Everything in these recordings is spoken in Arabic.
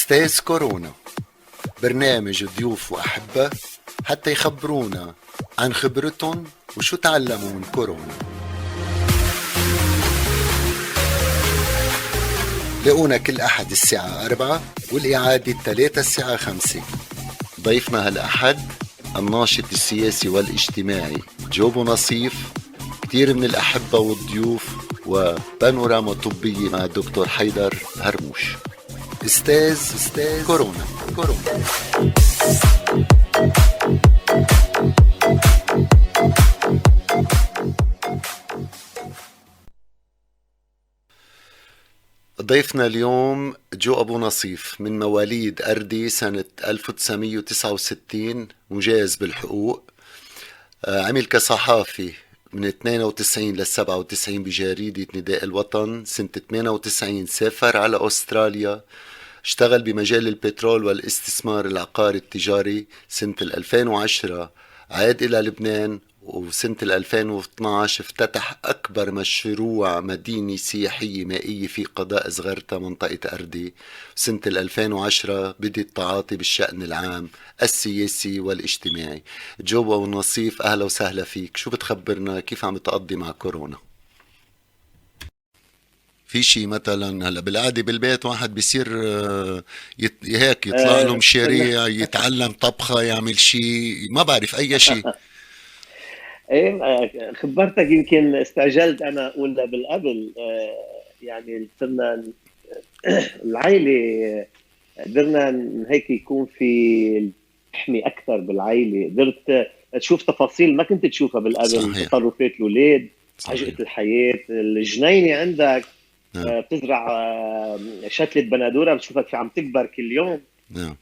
أستاذ كورونا، برنامج ضيوف وأحبة حتى يخبرونا عن خبرتهم وشو تعلموا من كورونا. لاقونا كل أحد الساعة 4 والإعادة 3 الساعة 5. ضيفنا هالأحد الناشط السياسي والاجتماعي جوبو نصيف، كتير من الأحبة والضيوف، وبانوراما طبية مع الدكتور حيدر هرموش. أستاذ كورونا. ضيفنا اليوم جو أبو نصيف، من مواليد أردي سنة 1969، مجاز بالحقوق. عمل كصحافي من 92 لل 97 بجريدة نداء الوطن. سنة 98 سافر على أستراليا، اشتغل بمجال البترول والاستثمار العقاري التجاري. سنة 2010 عاد إلى لبنان، وسنة 2012 افتتح أكبر مشروع مدينة سياحية مائية في قضاء زغرتا منطقة أردي. سنة 2010 بدأ التعاطي بالشأن العام السياسي والاجتماعي. جو أبو نصيف، أهلا وسهلا فيك. شو بتخبرنا، كيف عم تقضي مع كورونا؟ في شي مثلا هلا بالعاده بالبيت واحد بيصير هيك يطلع له كنا مشاريع، يتعلم طبخه، يعمل شي، ما بعرف اي شي. ايه خبرتك يمكن استعجلت انا اقول بالقبل. يعني صرنا العائله، قدرنا هيك يكون في لحمه اكثر بالعائله. قدرت تشوف تفاصيل ما كنت تشوفها بالقبل، صحيح. تصرفات الاولاد، عجقه صحيح. الحياه، الجنينه عندك. نعم. بتزرع شتلة بندوره بتشوفك في عم تكبر كل يوم. نعم.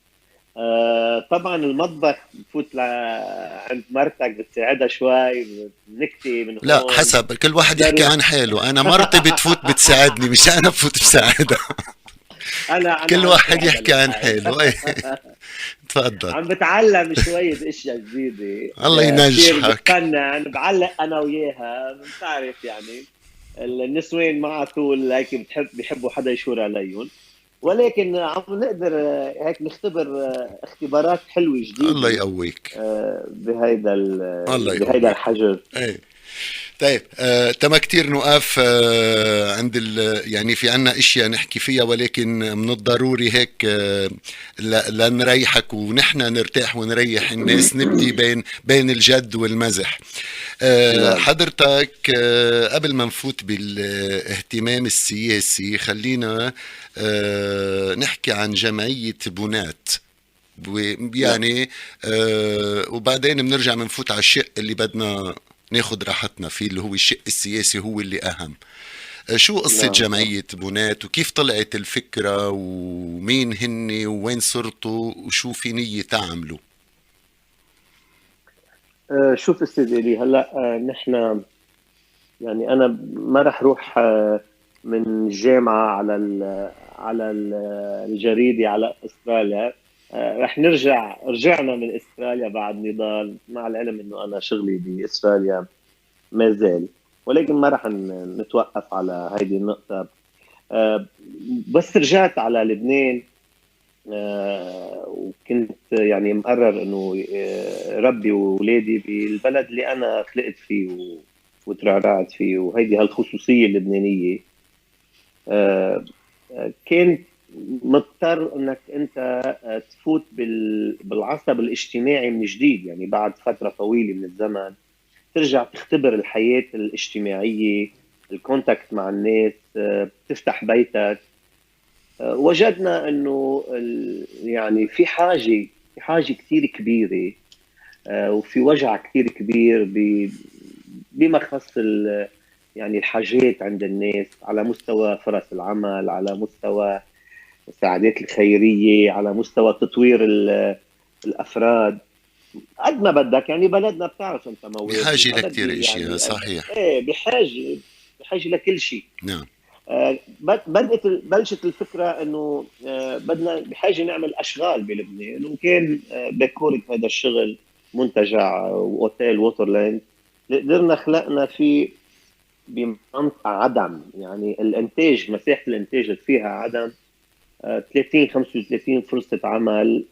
طبعا المطبخ بفوت عند مرتك بتساعدها شوي، نكتة من لا، هون. حسب، كل واحد يحكي ضرب. عن حاله. انا مرتي بتفوت بتساعدني، مش انا بفوت بساعدها. انا كل عم واحد ساعدها يحكي عن للحال. حاله. ايه. تفضل. عم بتعلم شوية اشياء جديدة. الله كثير ينجحك. بتفنن، بعلق انا وياها، بتعرف يعني النسوان مع طول هيك بيحبوا حدا يشور عليهم. ولكن عم نقدر هيك نختبر اختبارات حلوة الله جديدة يقويك. الله بهيدا يقويك. الحجر. ايه. طيب، تما كتير نقاف عند يعني في عنا اشياء نحكي فيها، ولكن من الضروري هيك لنريحك ونحن نرتاح ونريح الناس، نبدي بين الجد والمزح. نعم. حضرتك، قبل ما نفوت بالاهتمام السياسي، خلينا نحكي عن جمعية بنات. نعم. يعني وبعدين بنرجع بنفوت على الشق اللي بدنا ناخد راحتنا فيه، اللي هو الشق السياسي، هو اللي أهم. شو قصة نعم. نعم. جمعية بنات، وكيف طلعت الفكرة، ومين هني، ووين صرتوا، وشو في نية تعملوا؟ شوف استاذ إلي هلا، نحن يعني انا ما رح روح من الجامعه الجريده على استراليا. رح رجعنا من استراليا بعد نضال، مع العلم انه انا شغلي باستراليا ما زال. ولكن ما رح نتوقف على هيدي النقطه. آه، بس رجعت على لبنان. وكنت يعني مقرر انه ربي واولادي بالبلد اللي انا خلقت فيه وترعرعت فيه، وهيدي هالخصوصيه اللبنانيه. آه، كان مضطر انك انت تفوت بالعصب الاجتماعي من جديد، يعني بعد فتره طويله من الزمن ترجع تختبر الحياه الاجتماعيه، الكونتاكت مع الناس، تفتح بيتك. وجدنا انه يعني في حاجه كثير كبيره، وفي وجع كثير كبير بما يخص يعني الحاجات عند الناس، على مستوى فرص العمل، على مستوى السعادات الخيريه، على مستوى تطوير الافراد. قد ما بدك يعني بلدنا بتعرف انت موارده بحاجة ما لكتير بدي اشياء، يعني صحيح. ايه بحاجه لكل شيء. نعم. بلشت الفكره انه بدنا بحاجه نعمل اشغال بلبنان، وكان بكورة هذا الشغل منتجع واوتيل ووترلاند اللي قدرنا خلقنا فيه بمنطقه عدم، يعني الانتاج، مساحه الانتاج اللي فيها عدم. 30 35 فرصة عمل،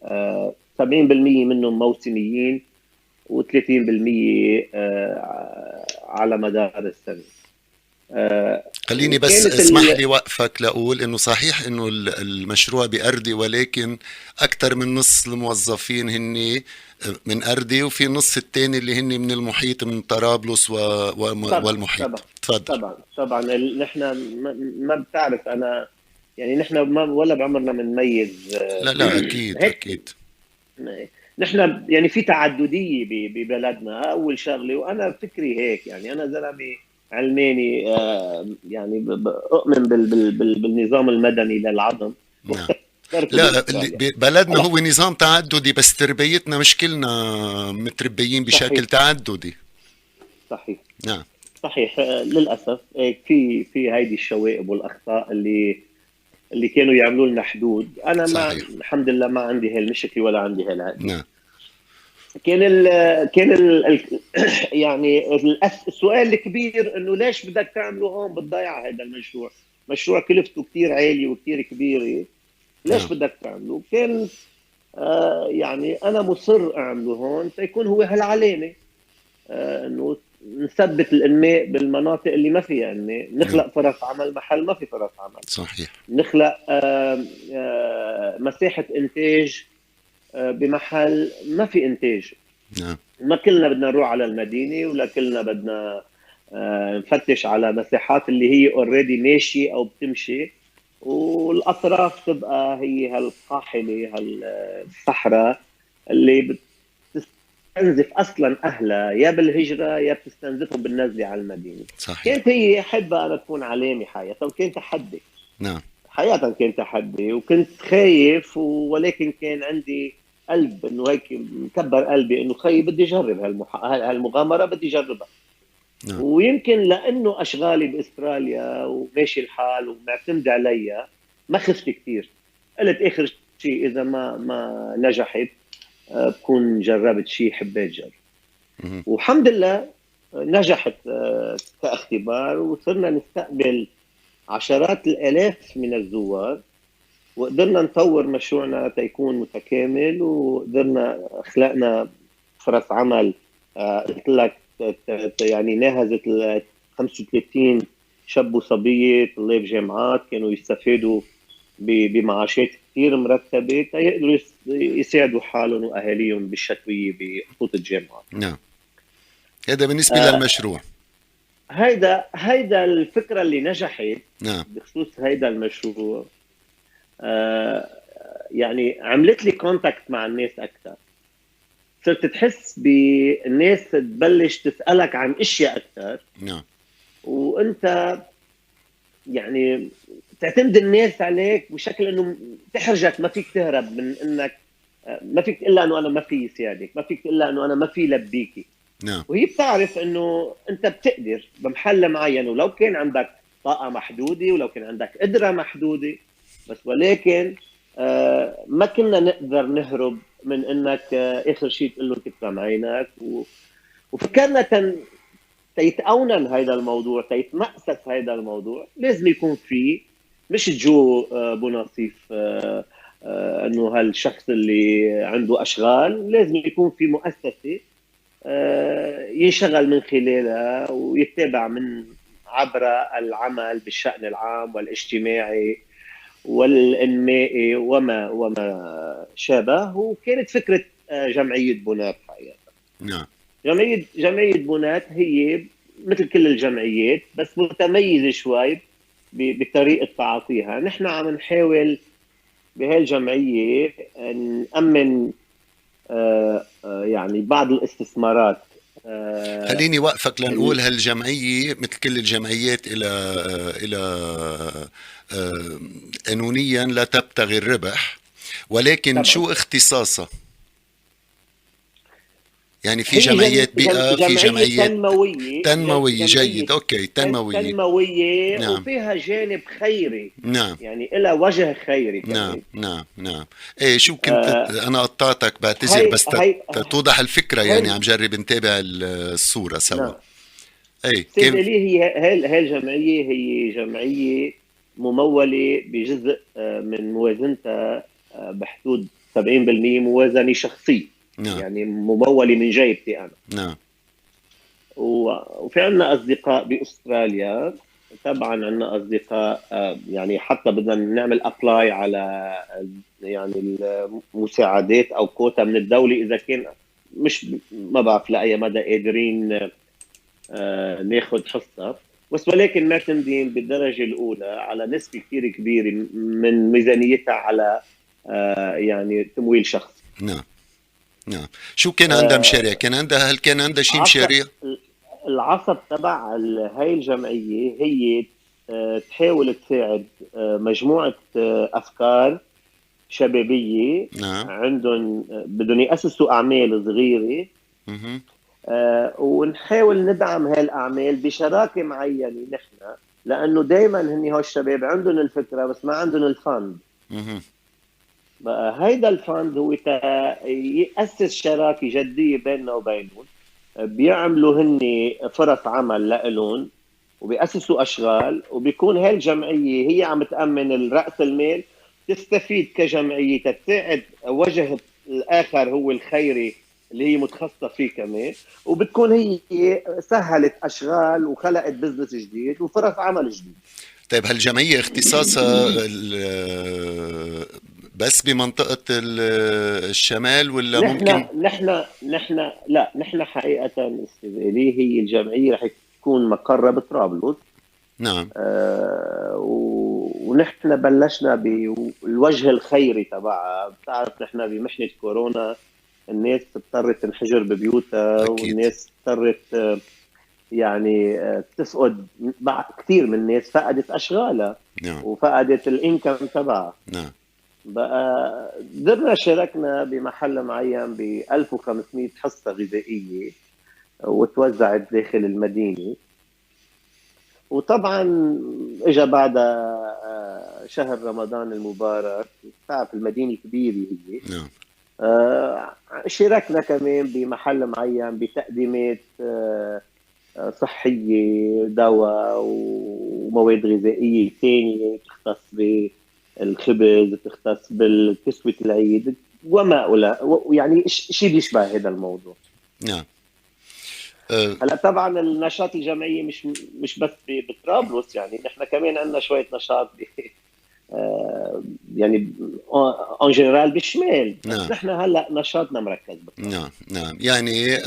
70% منهم موسميين و30% على مدار السنة. خليني بس كانت اسمح لي وقفك لأقول إنه صحيح إنه المشروع بأردي، ولكن أكثر من نص الموظفين هن من أردي، وفي النص الثاني اللي هن من المحيط، من طرابلس طبعا والمحيط. طبعا تفضل. طبعا نحن ما بتعرف انا، يعني نحن ما ولا بعمرنا بنميز. لا لا، أكيد هيك أكيد. نحن يعني في تعدديه ببلدنا، اول شغله، وانا فكري هيك، يعني انا زلمه علماني، يعني اؤمن بالنظام المدني للعظم، نعم. واخترته لا، باستراليا. بلدنا هلا هو نظام تعددي، بس تربيتنا مش كلنا متربيين بشكل صحيح تعددي. صحيح نعم. صحيح، للاسف في هيدي الشوائب والاخطاء اللي كانوا يعملوا لنا حدود. انا ما صحيح. الحمد لله ما عندي هالمشكله ولا عندي هالهدي. نعم. كان يعني السؤال الكبير انه ليش بدك تعملوا هون بالضيعه هذا المشروع؟ مشروع كلفته كثير عالي وكثير كبيره، ليش نعم. بدك تعملوا؟ كان يعني انا مصر اعمله هون تيكون هو هالعلامه، انه نثبت الانماء بالمناطق اللي ما فيها انماء، نعم. نخلق فرص عمل محل ما في فرص عمل، صحيح. نخلق مساحه انتاج بمحل ما في انتاج. نعم. ما كلنا بدنا نروح على المدينه، ولا كلنا بدنا نفتش على مساحات اللي هي اوريدي ماشيه او بتمشي، والاطراف تبقى هي هالقاحله، هالصحراء اللي بتستنزف اصلا اهلها يا بالهجره يا بتستنزفهم بالنزله على المدينه. صحيح. كانت هي احبها انا تكون علامه حياتها، وكان تحدي نعم. حقيقة، كان تحدي، وكنت خايف، ولكن كان عندي قلب انه هيك مكبر قلبي انه خيي بدي اجرب هالمغامرة، بدي اجربها. نعم. ويمكن لانه اشغالي باستراليا وماشي الحال ومعتمد عليها ما خفت كثير. قلت اخر شيء اذا ما نجحت بكون جربت شيء حبيت جرب. مهم. والحمد لله نجحت كاختبار، وصرنا نستقبل عشرات الالاف من الزوار، وقدرنا نطور مشروعنا تيكون متكامل، وقدرنا خلقنا فرص عمل. قلت لك يعني ناهزت ال 35 شاب وصبية طلاب جامعات كانوا يستفادوا بمعاشات كثير مرتبة تيقدروا يساعدوا حالهم وأهاليهم بالشتوية بخطوط الجامعة. نعم. هذا بالنسبة للمشروع. هيدا الفكرة اللي نجحت. نعم. بخصوص هيدا المشروع، يعني عملت لي كونتاكت مع الناس اكثر، صرت تحس بالناس تبلش تسالك عن اشياء اكثر، نعم. وانت يعني تعتمد الناس عليك بشكل انه تحرجك، ما فيك تهرب من انك ما فيك الا انه انا ما في ساعدك، ما فيك الا انه انا ما في لبيكي. نعم. وهي بتعرف انه انت بتقدر بمحل معين، ولو كان عندك طاقه محدوده، ولو كان عندك قدره محدوده، بس ولكن ما كنا نقدر نهرب من انك اخر شيء تقول له تكرم عينك. وفكرنا تيتأونن هذا الموضوع، تيتمأسس هذا الموضوع، لازم يكون فيه مش جو بنصيف انه هالشخص اللي عنده اشغال، لازم يكون في مؤسسه ينشغل من خلالها ويتابع من عبر العمل بالشأن العام والاجتماعي والإنمائي وما شابه. وكانت فكرة جمعية بنات حقيقة. نعم. جمعية بنات هي مثل كل الجمعيات، بس متميزة شوي بطريقة تعاطيها. نحن عم نحاول بهالجمعية نأمن يعني بعض الاستثمارات. خليني وقفك لنقول هالجمعية مثل كل الجمعيات إلى قانونيا لا تبتغي الربح، ولكن طبعا شو اختصاصها؟ يعني في هي جمعيات بيئة، في جمعية جمعيات تنموية، تنموية. جمعية جيد. أوكي، تنموية. تنموية، نعم. وفيها جانب خيري، نعم. يعني إلها وجه خيري نعم. كمان. نعم. نعم. ايه، شو كنت انا قطعتك، بعتذر، هي بس هي توضح الفكرة، يعني هي عم جرب نتابع الصورة سوا. نعم ايه سيد كيف. إلي، هي الجمعية هي جمعية ممولة بجزء من موازنتها بحدود 70% موازنة شخصية، نعم يعني ممولة من جيبتي أنا. نعم وفي عندنا أصدقاء بأستراليا، طبعا عندنا أصدقاء يعني حتى بدنا نعمل أبلاي على يعني المساعدات أو كوتا من الدولة إذا كان مش ما بعرف لأي مدى قادرين ناخذ حصة، بس ولكن معتمدين بالدرجة الأولى على نسبة كثير كبيرة من ميزانيتها على يعني تمويل شخصي. نعم نعم. شو كان عندها مشاريع؟ آه، كان عندها، هل كان عندها شي عصب مشاريع؟ العصب تبع هاي الجمعية هي تحاول تساعد مجموعة أفكار شبابية نعم. عندهم بدهم يأسسوا أعمال صغيرة، مهم. ونحاول ندعم هالأعمال بشراكة معينة نحن، لأنه دايما هني هو الشباب عندهم الفكرة بس ما عندهم الفند. مهم. بقى هيدا الفند هو يأسس شراكة جدية بيننا وبينهم، بيعملوا هني فرص عمل لإلهم وبيأسسوا أشغال، وبيكون هاي الجمعية هي عم تأمن الرأس المال، تستفيد كجمعية تساعد وجه الآخر هو الخيري اللي هي متخصصة فيه كمان، وبتكون هي سهلت أشغال وخلقت بزنس جديد وفرص عمل جديد. طيب هالجمعية اختصاصها بس بمنطقة الشمال ولا نحن ممكن؟ نحن نحن لا نحن حقيقة استاذ إلي هي الجمعية رح تكون مقرها بطرابلس. نعم ونحن بلشنا بالوجه الخيري تبعها. بتعرف نحن بمحنة كورونا الناس اضطرت تنحجر ببيوتها، أكيد. والناس اضطرت يعني تفقد، بعد كثير من الناس فقدت أشغالها نعم وفقدت الانكم تبعها. نعم بقى قدرنا شاركنا بمحل معين ب 1500 حصة غذائية وتوزعت داخل المدينة. وطبعا اجى بعدها شهر رمضان المبارك، بتعرف المدينة كبيرة هي. نعم شاركنا كمان بمحل معين بتقديمات صحية، دواء ومواد غذائية ثانية تختص بالخبز، تختص بالكسوة العيد وما إلى، يعني شيء بيشبه هذا الموضوع. نعم. أه، هلا طبعا النشاط الجمعية مش بس بطرابلس، يعني نحن كمان عندنا شوية نشاط يعني اون جنرال بالشمال، بس نعم نحن هلا نشاطنا مركز بطرابلس. نعم نعم. يعني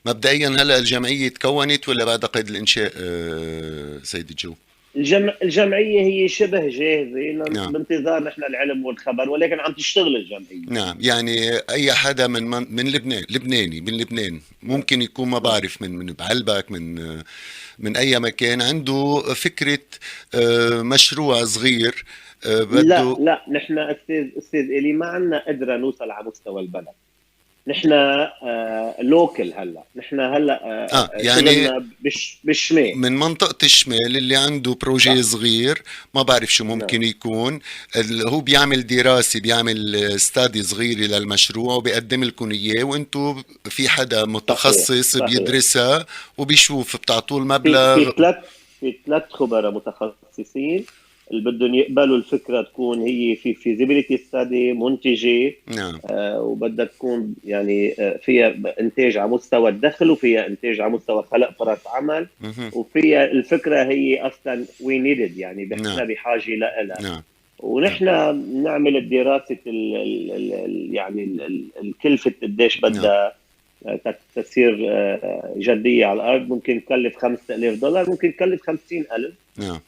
مبدئيا هلا الجمعية تكونت ولا بعد قيد الإنشاء سيد الجو؟ الجمعية هي شبه جاهزة نعم بانتظار نحن العلم والخبر، ولكن عم تشتغل الجمعية. نعم. يعني أي حدا من لبنان، لبناني من لبنان، نعم ممكن يكون ما نعم. بعرف من بعلبك، من أي مكان عنده فكرة مشروع صغير لا بده. لا، نحن استاذ الي ما عندنا قدرة نوصل على مستوى البلد. نحن لوكل هلا، نحن هلا يعني شغلنا بالشمال. من منطقة الشمال اللي عنده بروجي صح. صغير، ما بعرف شو نعم ممكن يكون، اللي هو بيعمل دراسة، بيعمل استادي صغيرة للمشروع وبيقدم لكم إياه، وانتو في حدا صحيح متخصص صحيح. بيدرسها وبيشوف بتعطوه في المبلغ. ثلاث خبراء متخصصين اللي بدهم يقبلوا الفكره تكون هي في فيزيبيليتي ستادي منتجه، نعم وبدها تكون يعني فيها انتاج على مستوى الدخل، وفيها انتاج على مستوى خلق فرص عمل، مهم. وفيها الفكره هي اصلا وي نيدد، يعني نعم احنا بحاجه لها. نعم نعم ونحن نعمل الدراسه يعني الكلفه قديش نعم بدها تصير جدية على الأرض. ممكن تكلف $5000، ممكن تكلف 50000. نعم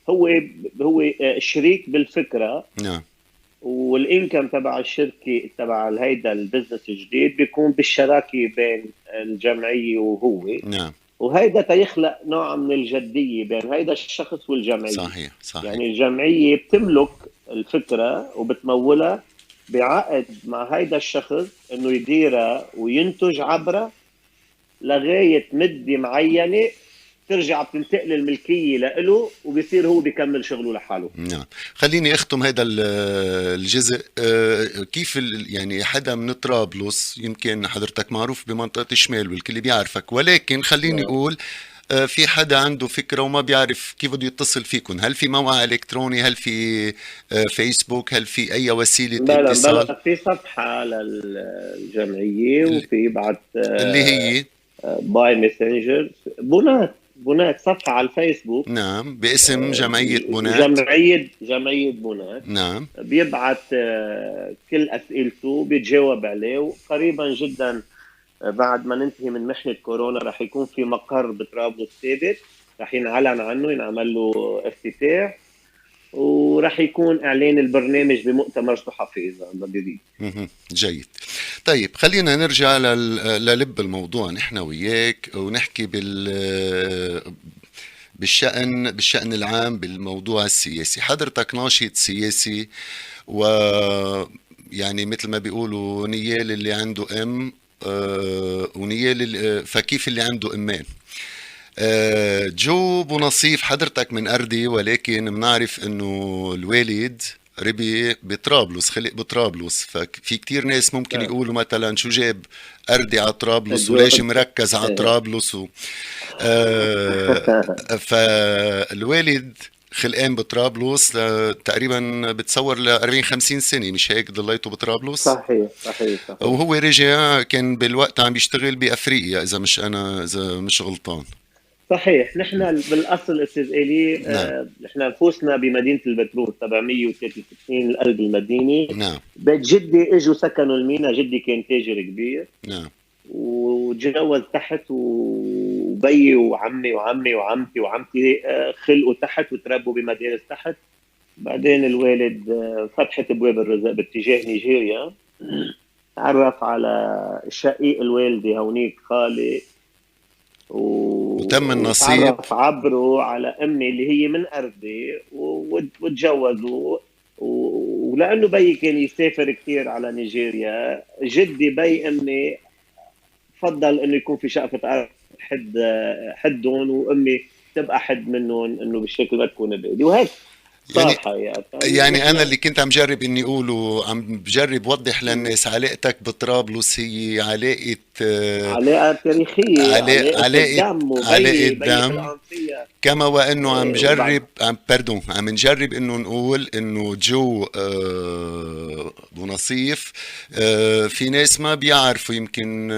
هو شريك بالفكرة، نعم والإنكم تبع الشركة تبع هيدا البزنس الجديد بيكون بالشراكة بين الجمعية وهو. نعم. وهيدا تيخلق نوع من الجدية بين هيدا الشخص والجمعية. صحيح صحيح. يعني الجمعية بتملك الفكرة وبتمولها بعقد مع هيدا الشخص انه يديرها وينتج عبرها لغاية مدة معينة، ترجع بتنتقل الملكية لإله وبيصير هو بيكمل شغله لحاله. نعم. خليني اختم هذا الجزء. كيف يعني حدا من طرابلس، يمكن حضرتك معروف بمنطقة الشمال والكل بيعرفك، ولكن خليني نعم اقول في حدا عنده فكرة وما بيعرف كيف بده يتصل فيكم؟ هل في موقع إلكتروني؟ هل في فيسبوك؟ هل في أي وسيلة بلا اتصال؟ بلا، في صفحة للجمعية، اللي وفي بعد اللي هي باي ماسنجر، بنات صفحة على الفيسبوك، نعم، باسم جمعية بنات. جمعية بنات. نعم. بيبعت كل أسئلته بيتجاوب عليه، وقريبا جدا بعد ما ننتهي من محنة كورونا رح يكون في مقر بطرابلس ثابت، رح ينعلن عنه، ينعمل له افتتاح، ورح يكون إعلان البرنامج بمؤتمر صحفي إذا الله بيريد. مهم. جيد. طيب خلينا نرجع للب الموضوع نحن وياك، ونحكي بالشأن العام بالموضوع السياسي. حضرتك ناشط سياسي، و يعني مثل ما بيقولوا نيال اللي عنده ام، ونيال فكيف اللي عنده امان. جو بو نصيف، حضرتك من أردي، ولكن بنعرف انه الوالد ربي بطرابلس، خلق بطرابلس، ففي كتير ناس ممكن نعم. يقولوا مثلا شو جاب أردي على طرابلس، جو وليش مركز على إيه. طرابلس آه، فالوالد خلقان بطرابلس تقريبا بتصور ل 40 50 سنة، مش هيك ضليته بطرابلس؟ صحيح صحيح صحيح. وهو رجع كان بالوقت عم بيشتغل بافريقيا، اذا مش غلطان. صحيح، نحن بالاصل استاذ الي، نعم. نحن نفوسنا بمدينه البترول 763 القلب المديني. نعم. بيت جدي اجوا سكنوا المينا، جدي كان تاجر كبير، نعم. وتجوز تحت، وبيي وعمي وعمتي وعمتي خلقوا تحت وتربوا بمدارس تحت. بعدين الوالد فتحت ابواب الرزق باتجاه نيجيريا، تعرف على شقيق الوالده هونيك، خالي، وتم النصيب. وتعرف عبره على امي اللي هي من اردي، وتجوزوا. ولانه بيي كان يسافر كثير على نيجيريا، جدي بي امي فضل انه يكون في شقفه ارض حدهم، وامي تبقى حد منهم، انه بالشكل ما تكون بعيده، وهيك صار يعني حقيقه يعني انا نحن. اللي كنت عم جرب اني اقوله، عم بجرب وضح للناس علاقتك بطرابلس هي علاقة، علاقه تاريخيه، علاقه علاقة الدم، علاقة وبي دم. خلقان فيها. كما وانه عم وبعد جرب، عم نجرب انه نقول انه جو بنصيف، في ناس ما بيعرفوا يمكن،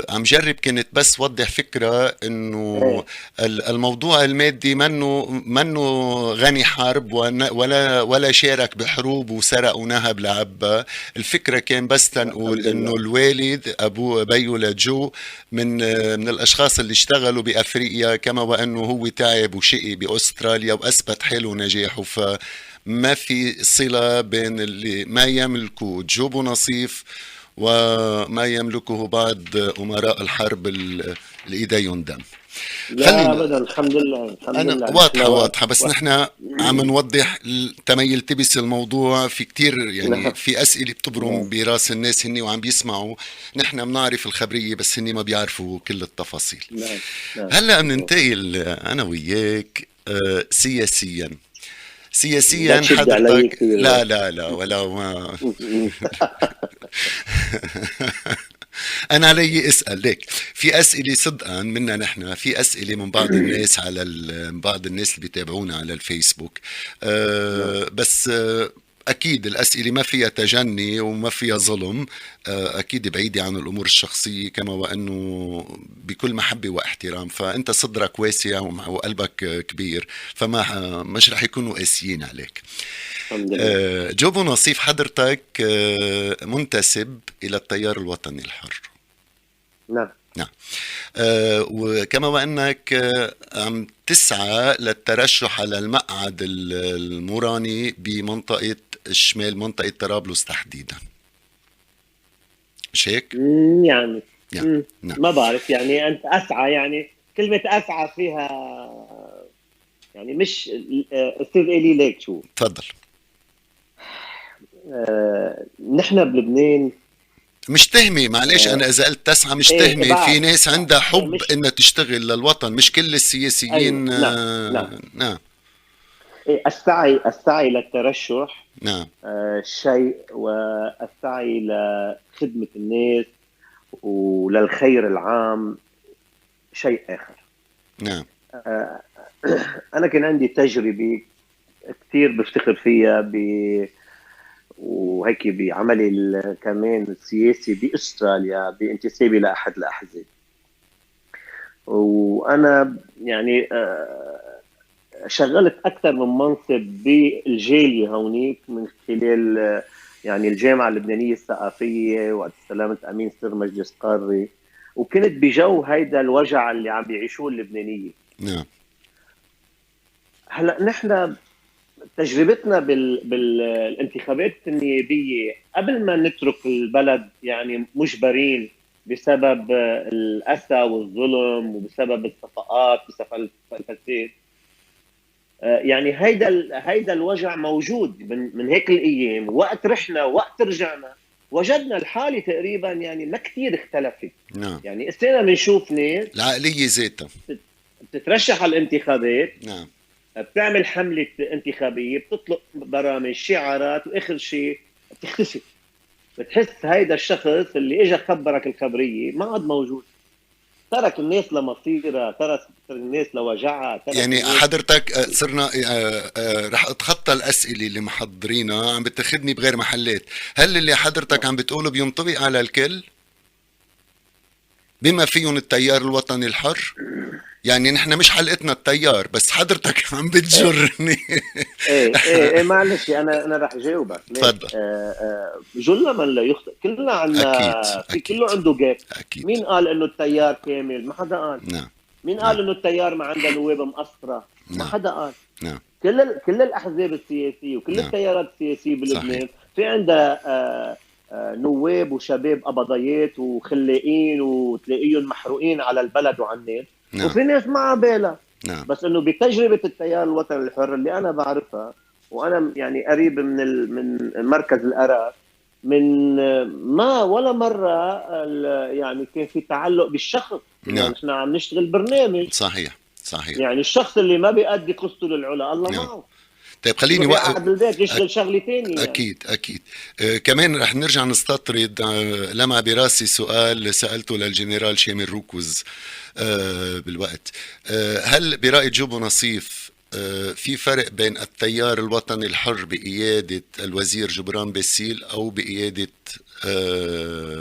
عم جرب كنت بس وضح فكرة انه ايه. الموضوع المادي منه غني حرب، ولا شارك بحروب وسرق ونهب لعبة. الفكرة كان بس تنقول الحمد انه لله. الوالد ابوه بيو لجو من الاشخاص اللي اشتغلوا بافريقيا، كما وانه هو تعب وشقي باستراليا واثبت حاله ونجاحه. ما في صلة بين اللي ما يملكه جوبو نصيف وما يملكه بعض أمراء الحرب اللي إيديهم دم. لا خلينا، ابدا، الحمد لله الحمد أنا لله. نحن واضحة، بس نحن عم نوضح تما يلتبس الموضوع. في كتير يعني نعم في أسئلة بتبرم نعم براس الناس هني وعم بيسمعوا. نحن بنعرف الخبرية، بس هني ما بيعرفوا كل التفاصيل. نعم نعم. هلأ بننتقل أنا وياك سياسيا. لا سياسيا تشد علي حضرتك، كثير لا بقى. لا لا، ولا ما انا علي اسال ليك. في اسئله صدقا منا نحن، في اسئله من بعض الناس من بعض الناس اللي بيتابعونا على الفيسبوك. نعم بس اكيد الاسئله ما فيها تجني وما فيها ظلم. اكيد بعيده عن الامور الشخصيه، كما وانه بكل محبه واحترام. فانت صدرك واسع وقلبك كبير، فما مش رح يكونوا قاسيين عليك. الحمد لله. جوبو نصيف، حضرتك منتسب إلى التيار الوطني الحر. نعم نعم. وكما وأنك عم تسعى للترشح على المقعد الموراني بمنطقة الشمال، منطقة طرابلس تحديدا، مش هيك؟ يعني نعم. نعم. ما بعرف، يعني انت اسعى، يعني كلمه اسعى فيها يعني مش استاذ الي ليك شو. تفضل. نحن بلبنان. مش تهمي، معلش، آه، أنا إذا قلت تسعى مش ايه تهمي. في بعرف ناس بعرف عندها إيه حب مش. إنها تشتغل للوطن، مش كل ايوه السياسيين. نعم نعم. نعم. إيه، السعي للترشح نعم. شيء، والسعي لخدمه الناس وللخير العام شيء آخر. نعم. أنا كان عندي تجربة كثير بفتخر فيها وهيك بعملي كمان السياسي بأستراليا بانتسابي لأحد الأحزاب. وأنا يعني شغلت أكثر من منصب بالجالية هونيك من خلال يعني الجامعة اللبنانية الثقافية، وقت استلمت أمين سر مجلس قاري، وكنت بجو هيدا الوجع اللي عم بيعيشوه اللبنانية. نعم. هلا نحن تجربتنا بالانتخابات النيابية قبل ما نترك البلد يعني مجبرين بسبب الأسى والظلم وبسبب الصفقات بسبب الفساد، يعني هيدا الوجع موجود من هيك الايام. وقت رحنا وقت رجعنا وجدنا الحاله تقريبا يعني ما كثير اختلفت. نعم. يعني استنا بنشوف ناس العقلية ذاتها بتترشح على الانتخابات، نعم. بتعمل حمله انتخابيه، بتطلق برامج شعارات، واخر شيء بتختفي. بتحس هيدا الشخص اللي اجى خبرك الخبريه ما عاد موجود. ترك الناس لمصيرها، ترك الناس لوجعها، ترك يعني الناس. حضرتك صرنا رح اتخطى الأسئلة اللي محضرينها، عم بتاخدني بغير محلات. هل اللي حضرتك عم بتقوله بينطبق على الكل بما فيهم التيار الوطني الحر؟ يعني نحن مش حلقتنا التيار، بس حضرتك عم بتجرني. ايه معلش، انا رح جاوبك ليش. تفضل. جل من لا يخطئ، كلنا أكيد عنا في أكيد كله عنده جاب. أكيد. مين قال انه التيار كامل؟ ما حدا قال. نعم. مين نعم. قال انه التيار ما عنده نواب مقصره؟ ما نعم. حدا قال. نعم. كل الاحزاب السياسيه وكل نعم. التيارات السياسيه صحيح. بلبنان في عندها نواب وشباب قبضيات وخلاقين وتلاقيهم محروقين على البلد وعلى الناس. نعم. وفي ناس ما بالها. نعم. بس انه بتجربه التيار الوطني الحر اللي انا بعرفها، وانا يعني قريب من مركز الآراء، من ما ولا مره يعني كان في تعلق بالشخص. نعم. نحن عم نشتغل برنامج. صحيح صحيح. يعني الشخص اللي ما بيأدي قصته للعلا الله نعم. معه. طيب خليني يروح يقعد بالبيت يشتغل شغله ثانيه يعني. أكيد أكيد. كمان رح نرجع نستطرد. لمع براسي سؤال سألته للجنرال شامل روكوز بالوقت. هل برأي جوبو نصيف في فرق بين التيار الوطني الحر بقيادة الوزير جبران باسيل أو بقيادة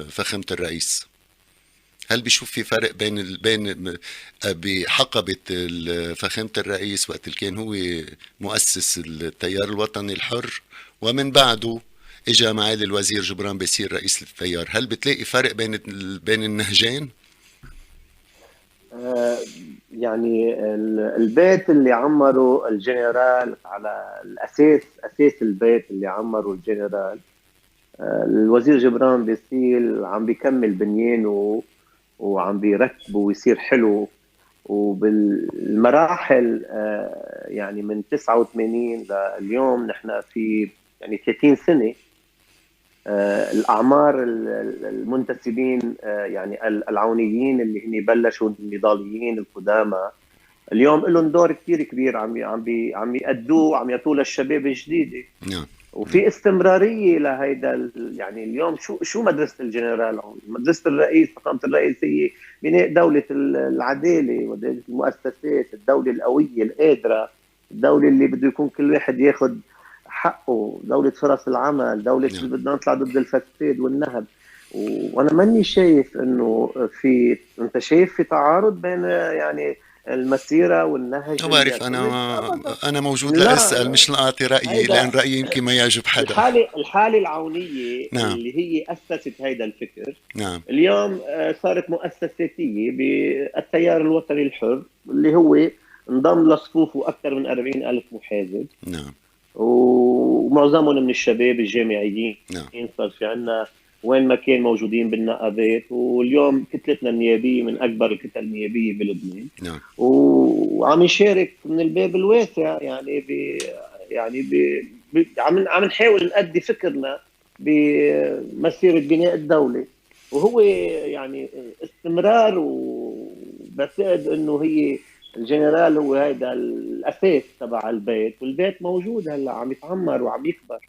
فخامة الرئيس؟ هل بيشوف في فرق بين بحقبة فخامة الرئيس وقت اللي كان هو مؤسس التيار الوطني الحر، ومن بعده اجى معالي الوزير جبران باسيل رئيس التيار؟ هل بتلاقي فرق بين النهجين؟ يعني البيت اللي عمره الجنرال على اساس البيت اللي عمره الجنرال، الوزير جبران باسيل عم بيكمل بنيانه وعم بيرتبه ويصير حلو. وبالمراحل يعني من 89 لليوم نحن في يعني 30 سنة. الأعمار المنتسبين يعني العونيين اللي هن بلشوا النضاليين القدامى اليوم لهم دور كثير كبير عم يأدوه وعم يعطوه للشباب الجديدة. نعم. وفي استمراريه لهيدا يعني اليوم شو مدرسه الجنرال؟ مدرسه الرئيس، فخامه الرئيس، هي بناء دوله العداله ودوله المؤسسات، الدوله القويه القادره، الدوله اللي بده يكون كل واحد ياخذ حقه، دوله فرص العمل، دوله نعم. اللي بدنا نطلع ضد الفساد والنهب. وانا ماني شايف انه انت شايف في تعارض بين يعني المسيره والنهج؟ بعرف انا موجود لا لاسال مش لاعطي رايي، لان هيدا رايي يمكن ما يعجب حدا. الحالة العونية نعم. اللي هي أسست هيدا الفكر نعم. اليوم صارت مؤسساتية بالتيار الوطني الحر اللي هو انضم لصفوفه أكثر من 40 ألف محازب. نعم. ومعظمهم من الشباب الجامعيين. نعم. صار في عنا وين ما كان موجودين بالنقابات، واليوم كتلتنا النيابية من أكبر الكتل النيابية بلبنان. نعم. وعم يشارك من الباب الواسع يعني عم نحاول نأدي فكرنا بمسيرة بناء الدولة، وهو يعني استمرار. وبعتقد انه هي الجنرال هو هيدا الاساس تبع البيت، والبيت موجود هلا عم يتعمر وعم يكبر.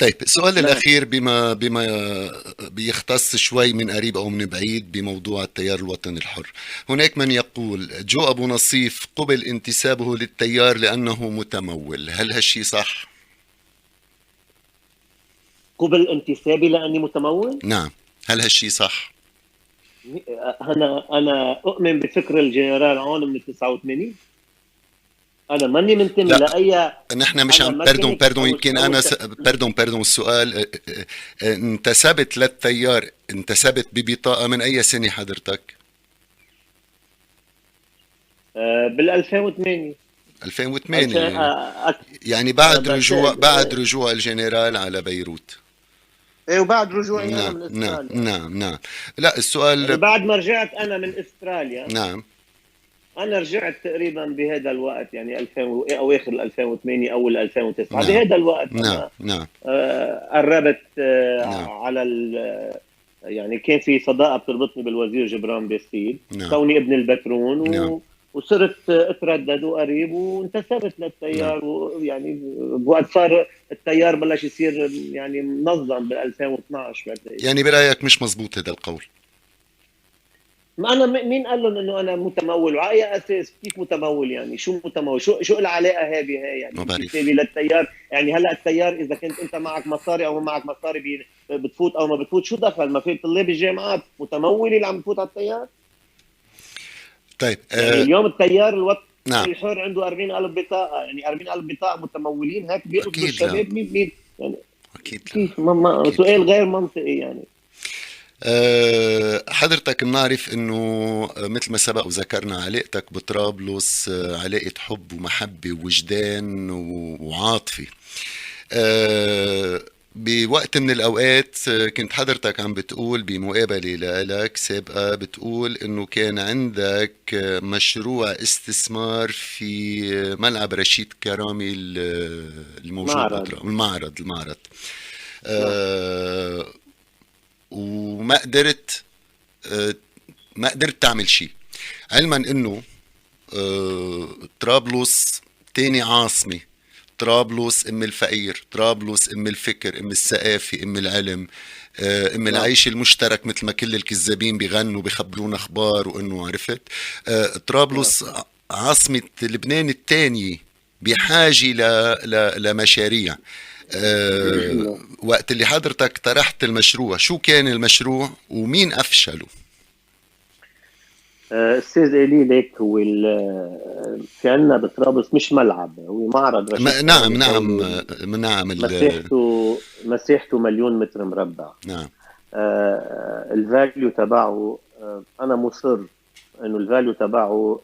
طيب طيب السؤال نعم. الأخير بما بيختص شوي من قريب أو من بعيد بموضوع التيار الوطني الحر. هناك من يقول جو أبو نصيف قبل انتسابه للتيار لأنه متمول، هل هالشي صح؟ قبل انتسابي لاني متمول. نعم، هل هالشي صح؟ انا اؤمن بفكر الجنرال عون من 89. انا ماني منتمي لا، لاي. نحن مش انا عم باردون مكنك باردون يمكن أنا باردون السؤال انتسبت للتيار، انتسبت ببطاقة من أي سنة حضرتك؟ بال 2008. 2008، يعني بعد بس رجوع الجنرال على بيروت. ايه، وبعد رجوعي انا نعم من نعم استراليا. نعم نعم. لا يعني السؤال. بعد ما رجعت انا من استراليا، نعم انا رجعت تقريبا بهذا الوقت، يعني 2000 اواخر 2008 اول 2009، نعم بهذا الوقت نعم انا نعم قربت نعم على يعني كان في صداقه بتربطني بالوزير جبران باسيل، نعم كوني ابن البترون، نعم وصرت اتردد وقريب وانتسبت نعم. للتيار، ويعني بوقت صار التيار بلش يصير يعني منظم بال 2012 بعتقد. يعني برأيك مش مزبوط هذا القول؟ ما انا مين قال لهم انه انا متمول؟ وعلى اي اساس؟ كيف متمول يعني؟ شو متمول؟ شو العلاقه هذه يعني ما بعرف. انتسابي للتيار؟ يعني هلا التيار اذا كنت انت معك مصاري او ما معك مصاري بتفوت او ما بتفوت، شو دخل؟ ما في طلاب الجامعات متمولين اللي عم بفوت على التيار؟ طيب يعني اليوم التيار الوطني نعم. الحر عنده 40,000 بطاقه، يعني 40,000 بطاقه متمولين هيك بيقصدوا أكيد لا، الشباب؟ مين يعني؟ أكيد لا، كيف؟ أكيد لا. سؤال غير منطقي يعني. حضرتك بنعرف انه مثل ما سبق وذكرنا علاقتك بطرابلس علاقة حب ومحبة ووجدان وعاطفة. آه، بوقت من الأوقات كنت حضرتك عم بتقول بمقابلة لك سابقة، بتقول إنه كان عندك مشروع استثمار في ملعب رشيد كرامي الموجود معرض. بطرابلس، المعرض. نعم. آه، وما قدرت آه، ما قدرت تعمل شيء، علما إنه طرابلس تاني عاصمة. طرابلس ام الفقير، طرابلس ام الفكر، ام الثقافة، ام العلم، ام نعم. العيش المشترك، مثل ما كل الكذابين بيغنوا بيخبرونا اخبار وانه عرفت. نعم. طرابلس عاصمة لبنان الثانية، بحاجة لمشاريع. وقت اللي حضرتك طرحت المشروع، شو كان المشروع ومين افشله؟ استاذ إلي، ليك هو في عندنا بطرابلس مش ملعب، هو معرض رشيد نعم كرامي نعم كوني. نعم مساحته مليون متر مربع. نعم الفاليو تبعه، انا مصر انه الفاليو تبعه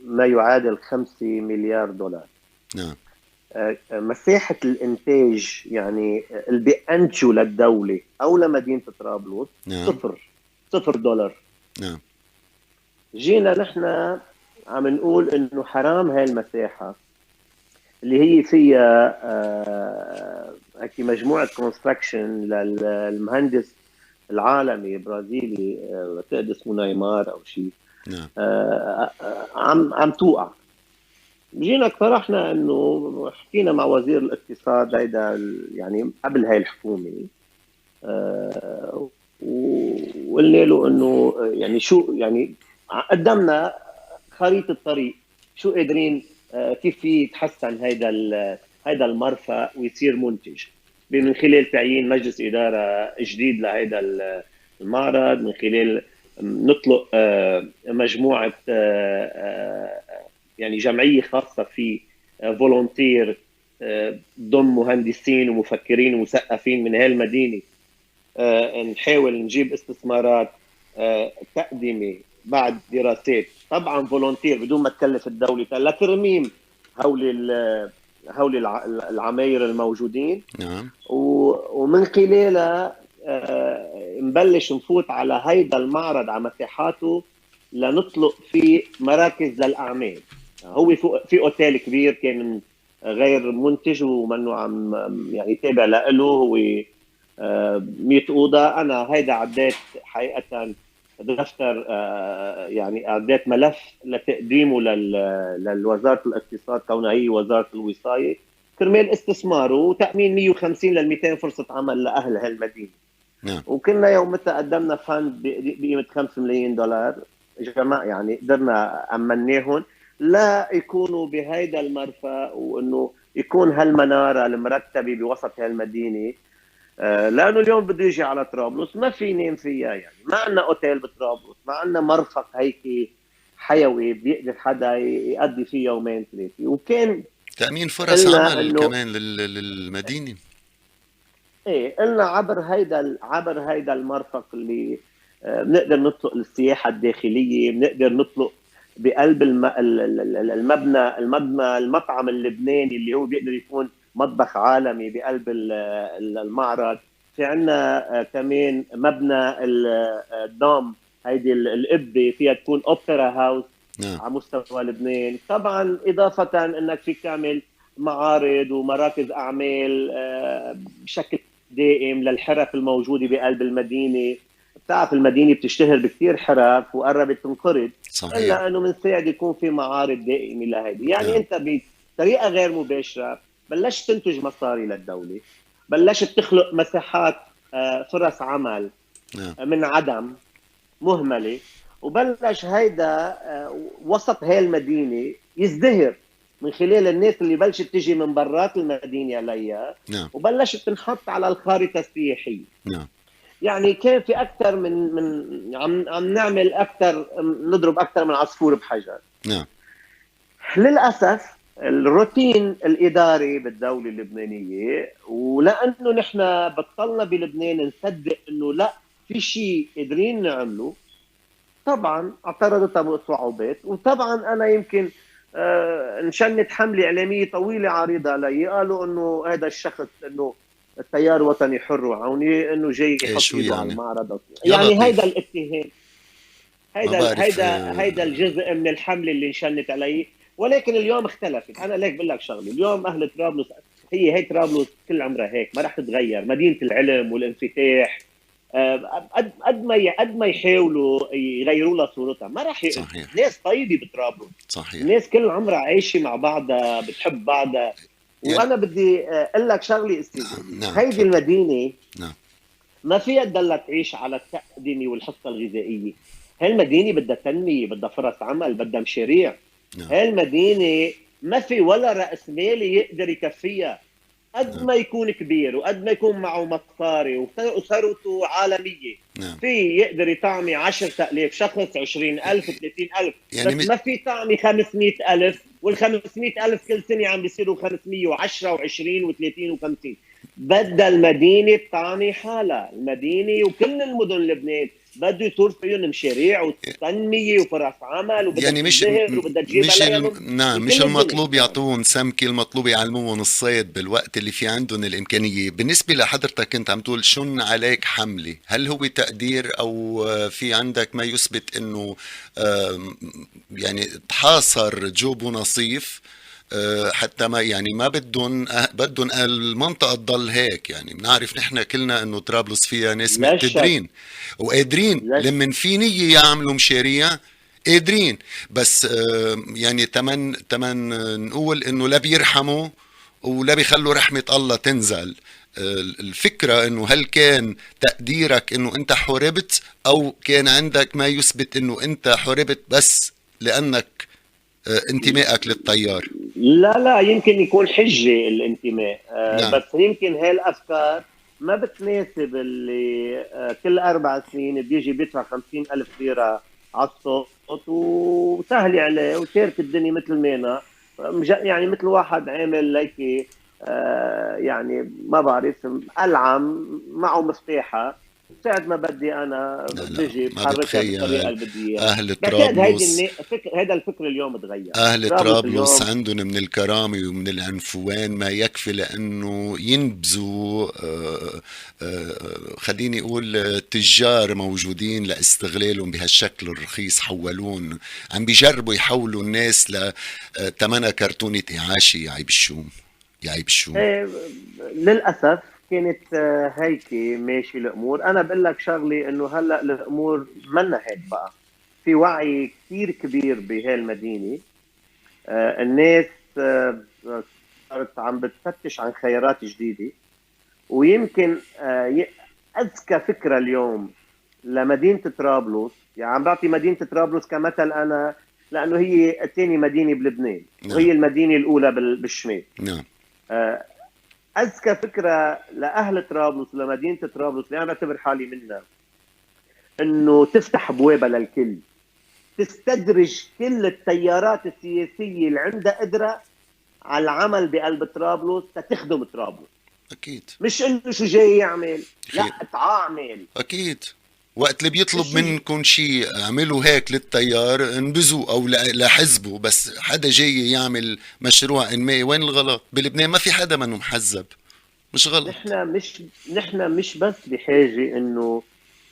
ما يعادل 5 مليار دولار. نعم مساحة الإنتاج يعني اللي بينتجوا للدولة أو لمدينة طرابلس نعم صفر. صفر دولار. نعم جينا نحن عم نقول إنه حرام هاي المساحة اللي هي فيها هيك مجموعة كونستراكشن للمهندس العالمي برازيلي، بعتقد اسمه نيمار أو شيء، نعم عم توقع. جينا اقترحنا انه حكينا مع وزير الاقتصاد هيدا يعني قبل هاي الحكومه، وقلنا له انه يعني شو يعني قدمنا خريطه طريق شو قادرين، كيف في يتحسن هيدا المرفأ ويصير منتج، من خلال تعيين مجلس اداره جديد لهيدا المعرض، من خلال نطلق مجموعه يعني جمعيه خاصه في فولونتير، ضم مهندسين ومفكرين ومثقفين من هالمدينه، نحاول نجيب استثمارات، تقدمه بعد دراسات، طبعا فولونتير بدون ما تكلف الدوله، لترميم هول العماير الموجودين، نعم ومن خلالها نبلش نفوت على هيدا المعرض على مساحاته لنطلق فيه مراكز للاعمال. هو في اوتيل كبير كان غير منتج ومنه عم يعني تابع له، هو 100 اوضه. انا هيدا عديت حقيقه دفتر، يعني عديت ملف لتقديمه للوزاره الاقتصاد كونها هي وزاره الوصايه، كرمال استثماره وتامين 150 لل 200 فرصه عمل لاهل هالمدينه. نعم وكنا يومتها قدمنا فند بقيمه 5 ملايين دولار، جماعة يعني قدرنا امناهم لا يكونوا بهيدا المرفأ، وانه يكون هالمناره المرتبه بوسط هالمدينه. لانه اليوم بده يجي على طرابلس ما في ينام فيها، يعني ما عندنا اوتيل بطرابلس، ما عندنا مرفق هيك حيوي بيقدر حدا يقضي فيه يومين ثلاثه. وكان تأمين فرص قلنا عمل انه كمان للمدينة. ايه، قلنا عبر هيدا المرفق اللي بنقدر نطلق السياحه الداخليه، بنقدر نطلق بقلب المطعم اللبناني اللي هو بيقدر يكون مطبخ عالمي بقلب المعرض. في عنا كمان مبنى الدوم، هيدي القبه فيها تكون اوبرا هاوس نعم على مستوى لبنان. طبعا اضافه انك فيك تعمل معارض ومراكز اعمال بشكل دائم للحرف الموجوده بقلب المدينه. بتعرف المدينه بتشتهر بكثير حرف وقربت تنقرض، صحيح. الا انه بنساعد يكون في معارض دائمه لهيدي. يعني نعم انت بطريقه غير مباشره بلشت تنتج مصاري للدوله، بلشت تخلق مساحات فرص عمل نعم من عدم مهمله، وبلش هيدا وسط هاي المدينه يزدهر من خلال الناس اللي بلشت تجي من برات المدينه عليها، نعم وبلشت تنحط على الخارطه السياحيه. نعم يعني كان في اكثر من عم نعمل اكثر، نضرب اكثر من عصفور بحجر. نعم للاسف الروتين الاداري بالدوله اللبنانيه، ولانه نحن بطلنا بلبنان نصدق انه لا في شيء قادرين نعمله، طبعا اعترضتها بصعوبات. وطبعا انا يمكن انشنت حمله اعلاميه طويله عريضه علي، قالوا انه هذا الشخص انه التيار وطني حر وعوني، انه جاي ايه يحط شو ايده على يعني؟ المعرض. يا يعني هيدا لطيف. الاتهام، ما هيدا بعرف هيدا الجزء من الحمله اللي انشنت علي. ولكن اليوم اختلفت. انا ليك بقول لك شغله، اليوم اهل طرابلس هي طرابلس كل عمرها هيك، ما راح تتغير. مدينه العلم والانفتاح، قد ما يحاولوا يغيروا لها صورتها ما راح يقدروا. صحيح ناس طيبه بطرابلس، صحيح. الناس كل عمرها عايشه مع بعضها، بتحب بعضها. يعني وانا بدي اقول لك شغله استاذ وليد، نعم هيدي تفضل. المدينه نعم ما فيها تضلها تعيش على التقدمه والحصه الغذائيه. هالمدينه بدها تنميه، بدها فرص عمل، بدها مشاريع. نعم هالمدينه ما في ولا راس مالي يقدر يكفيها. قد نعم ما يكون كبير وقد ما يكون معه مصاري وثروته عالمية، نعم. في يقدر يطعمي 10,000 شخص، 20,000، 30,000، يعني بس ما في طعمي 500,000. وال 500,000 كل سنة عم بيصيروا 510 و20 و30 و50. بدها المدينة تطعمي حالها، المدينة وكل المدن لبنان بده يصير فيهم مشاريع وتنمية وفرص عمل، وبدها يعني تزدهر وبدها تجيب عليها نعم من مش كل الدنيا المطلوب يعني. يعطوهم سمكة، المطلوب يعلموهم الصيد بالوقت اللي في عندهم الإمكانية. بالنسبة لحضرتك كنت عم تقول شن عليك حملة، هل هو تقدير أو في عندك ما يثبت أنه يعني تحاصر جوب ونصيف حتى ما يعني ما بدهم المنطقة تضل هيك؟ يعني بنعرف نحن كلنا انه طرابلس فيها ناس لا شك، مقتدرين وقادرين لا شك. لمن في نية يعملوا مشاريع، قادرين. بس يعني تمن نقول انه لا بيرحموا ولا بيخلوا رحمة الله تنزل. الفكرة انه هل كان تقديرك انه انت حوربت، او كان عندك ما يثبت انه انت حوربت بس لانك انتمائك للتيار؟ لا يمكن يكون حجة الانتماء، نعم بس يمكن هاي الأفكار ما بتناسب اللي كل 4 سنين بيجي بيدفع 50,000 ليرة على الصوت وسهل عليه وتارك الدنيا مثل ما أنا. يعني مثل واحد عامل هيك يعني ما بعرف، ألعم معه مفتاحة، ساعة ما بدي أنا لا لا بيجي ما بحركها بالطريقة بتخيل. اللي بدي إياها. أهل بعتقد طرابلس هذا الفكر اليوم تغير. أهل طرابلس طرابلس اليوم عندهم من الكرامة ومن العنفوان ما يكفي لأنه ينبذوا خليني أقول تجار موجودين لاستغلالهم بهالشكل الرخيص، حولون عم بيجربوا يحولوا الناس لتمنى كرتونة إعاشة. يا عيب الشوم، يا عيب الشوم. إيه، للاسف كانت هيك ماشي الامور. انا بقول لك شغله، انه هلا الامور منا هيك بقى. في وعي كثير كبير بهالمدينه. الناس صارت عم بتفتش عن خيارات جديدة. ويمكن أذكى فكرة اليوم لمدينة طرابلس، يعني عم بعطي مدينة طرابلس كمثل أنا لأنه هي الثاني مدينة بلبنان، وهي المدينة الأولى بالشمال. نعم. أذكى فكرة لأهل طرابلس لمدينة طرابلس اللي أنا بعتبر حالي منها، إنه تفتح أبوابها للكل، تستدرج كل التيارات السياسية اللي عندها قدرة على العمل بقلب طرابلس تخدم طرابلس. أكيد. مش إنه شو جاي يعمل، لا تعامل. أكيد. وقت اللي بيطلب منكم شيء اعملوا هيك للتيار انبذوا او لحزبه، بس حدا جاي يعمل مشروع انمائي، وين الغلط؟ بلبنان ما في حدا منه محزب، مش غلط. نحن مش بس بحاجة انه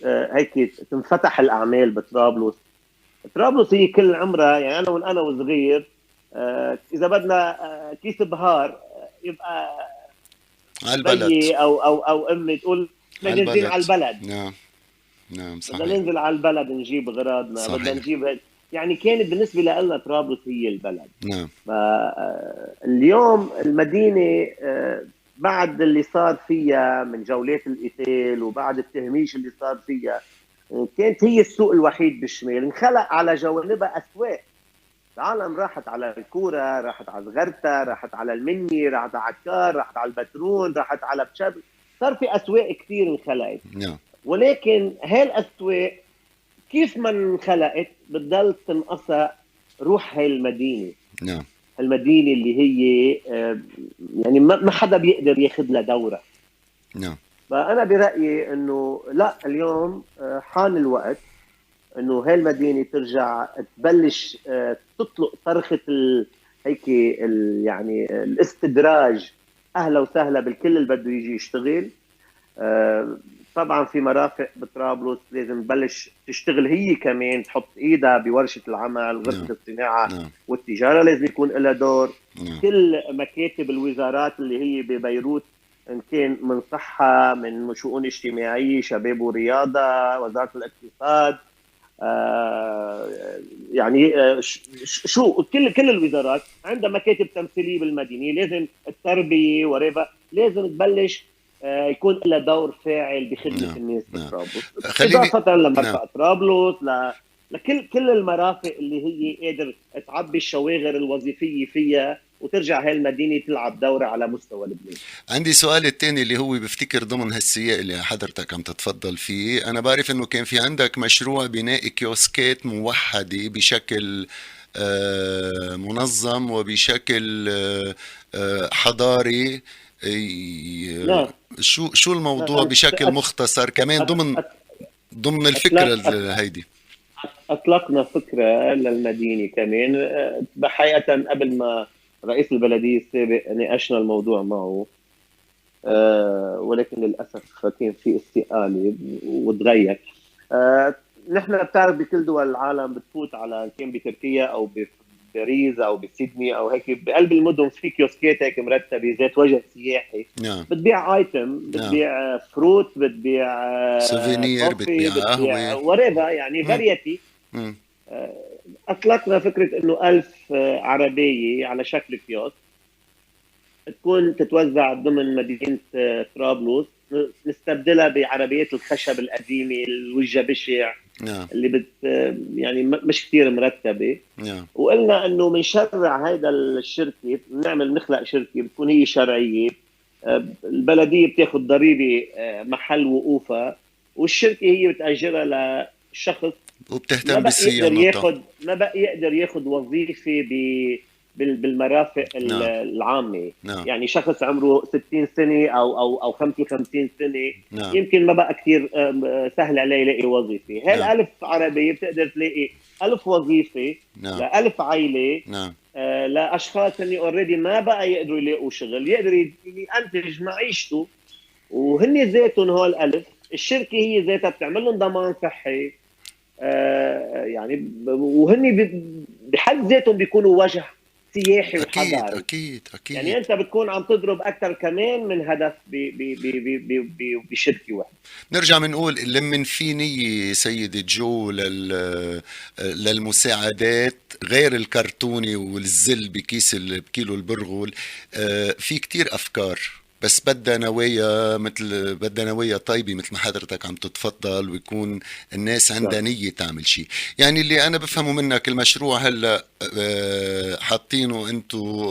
هيك تنفتح الاعمال بطرابلس. طرابلس هي كل عمرها، يعني انا وصغير اذا بدنا كيس بهار يبقى على البلد بيي او امي تقول بدنا ننزل على البلد. نعم. نعم بدنا صحيح. ننزل على البلد نجيب اغراضنا، صحيح. بدنا نجيب، يعني كانت بالنسبة لنا طرابلس هي البلد. نعم. اليوم المدينة بعد اللي صار فيها من جولات القتال وبعد التهميش اللي صار فيها، كانت هي السوق الوحيد بالشمال، انخلق على جوانبها أسواق. العالم راحت على الكورة، راحت على زغرتا، راحت على المني، راحت على عكار، راحت على البترون، راحت على بشب، صار في أسواق كثير انخلقت. نعم. ولكن هالأسواق كيف ما انخلقت بتضل تنقصها روح هاي المدينة. نعم. المدينة اللي هي يعني ما حدا بيقدر ياخذ لها دورة. نعم. فأنا برأيي إنه لا، اليوم حان الوقت إنه هاي المدينة ترجع تبلش تطلق صرخة هيك يعني الاستدراج. أهلا وسهلا بالكل اللي بده يجي يشتغل. طبعا في مرافق بطرابلس لازم تبلش تشتغل هي كمان، تحط ايدها بورشه العمل، غرفه الصناعه والتجاره لازم يكون لها دور. كل مكاتب الوزارات اللي هي ببيروت، ان كان من صحه، من شؤون اجتماعيه، شباب ورياضه، وزاره الاقتصاد، يعني شو كل الوزارات عندها مكاتب تمثيليه بالمدينه، لازم التربيه وريفا لازم تبلش يكون لها دور فاعل بخدمه الناس بطرابلس، اضافه لمرفأ طرابلس، لكل المرافق اللي هي قادر تعبي الشواغر الوظيفيه فيها وترجع هاي المدينه تلعب دوره على مستوى لبنان. عندي سؤال الثاني اللي هو بفتكر ضمن هالسياق اللي حضرتك عم تتفضل فيه، انا بعرف انه كان في عندك مشروع بناء كيوسكات موحده بشكل منظم وبشكل حضاري. شو الموضوع بشكل مختصر كمان ضمن الفكرة هيدي؟ أطلقنا فكرة للمدينة كمان بحقيقة قبل ما رئيس البلدية السابق ناقشنا الموضوع معه، ولكن للأسف كان في استقالة وتغير. نحن بتعرف بكل دول العالم بتفوت على كان بتركيا أو بباريس أو بسيدني أو هيك بقلب المدن في كيوسكات هيك مرتبة ذات وجه سياحي. بتبيع ايتم، بتبيع فروت، بتبيع سوفينير، بتبيع وريفا، يعني فاريتي. اطلقنا فكره انه 1000 عربيه على شكل كيوسك تكون تتوزع ضمن مدينه طرابلس، نستبدلها بعربيات الخشب القديمه الوجه بشع اللي يعني مش كثير مرتبه. وقلنا انه بنشرع هذا الشركه، نخلق شركه بتكون هي شرعيه، البلديه بتاخذ ضريبه محل وقوفها، والشركه هي بتاجرها لشخص وبتهتم بالصيانه، ما بقى يقدر ياخذ وظيفه بالمرافق العامه. يعني شخص عمره 60 سنه او 55 سنه يمكن ما بقى كثير سهل عليه يلاقي وظيفه. هال 1000 عربيه بتقدر تلاقي 1000 وظيفه ل1000 عائله، لاشخاص اللي اوريدي ما بقى يقدروا يلاقوا شغل، يقدر ينتج معيشته، وهن ذاتهم هول 1000 الشركه هي ذاتها بتعمل لهم ضمان صحي، يعني وهن بحد ذاتهم بيكونوا وجه سياحي اكيد وحضاري. اكيد يعني اكيد. انت بتكون عم تضرب اكثر كمان من هدف بشركه واحده. نرجع بنقول لمن في نية سيدي جو للمساعدات غير الكرتوني والزل بكيلو البرغل. في كتير أفكار، بس بدها نوايا، بدها نوايا طيبة مثل ما حضرتك عم تتفضل، ويكون الناس عندها نعم. نية تعمل شيء. يعني اللي أنا بفهمه منك المشروع هلأ حاطينه انتو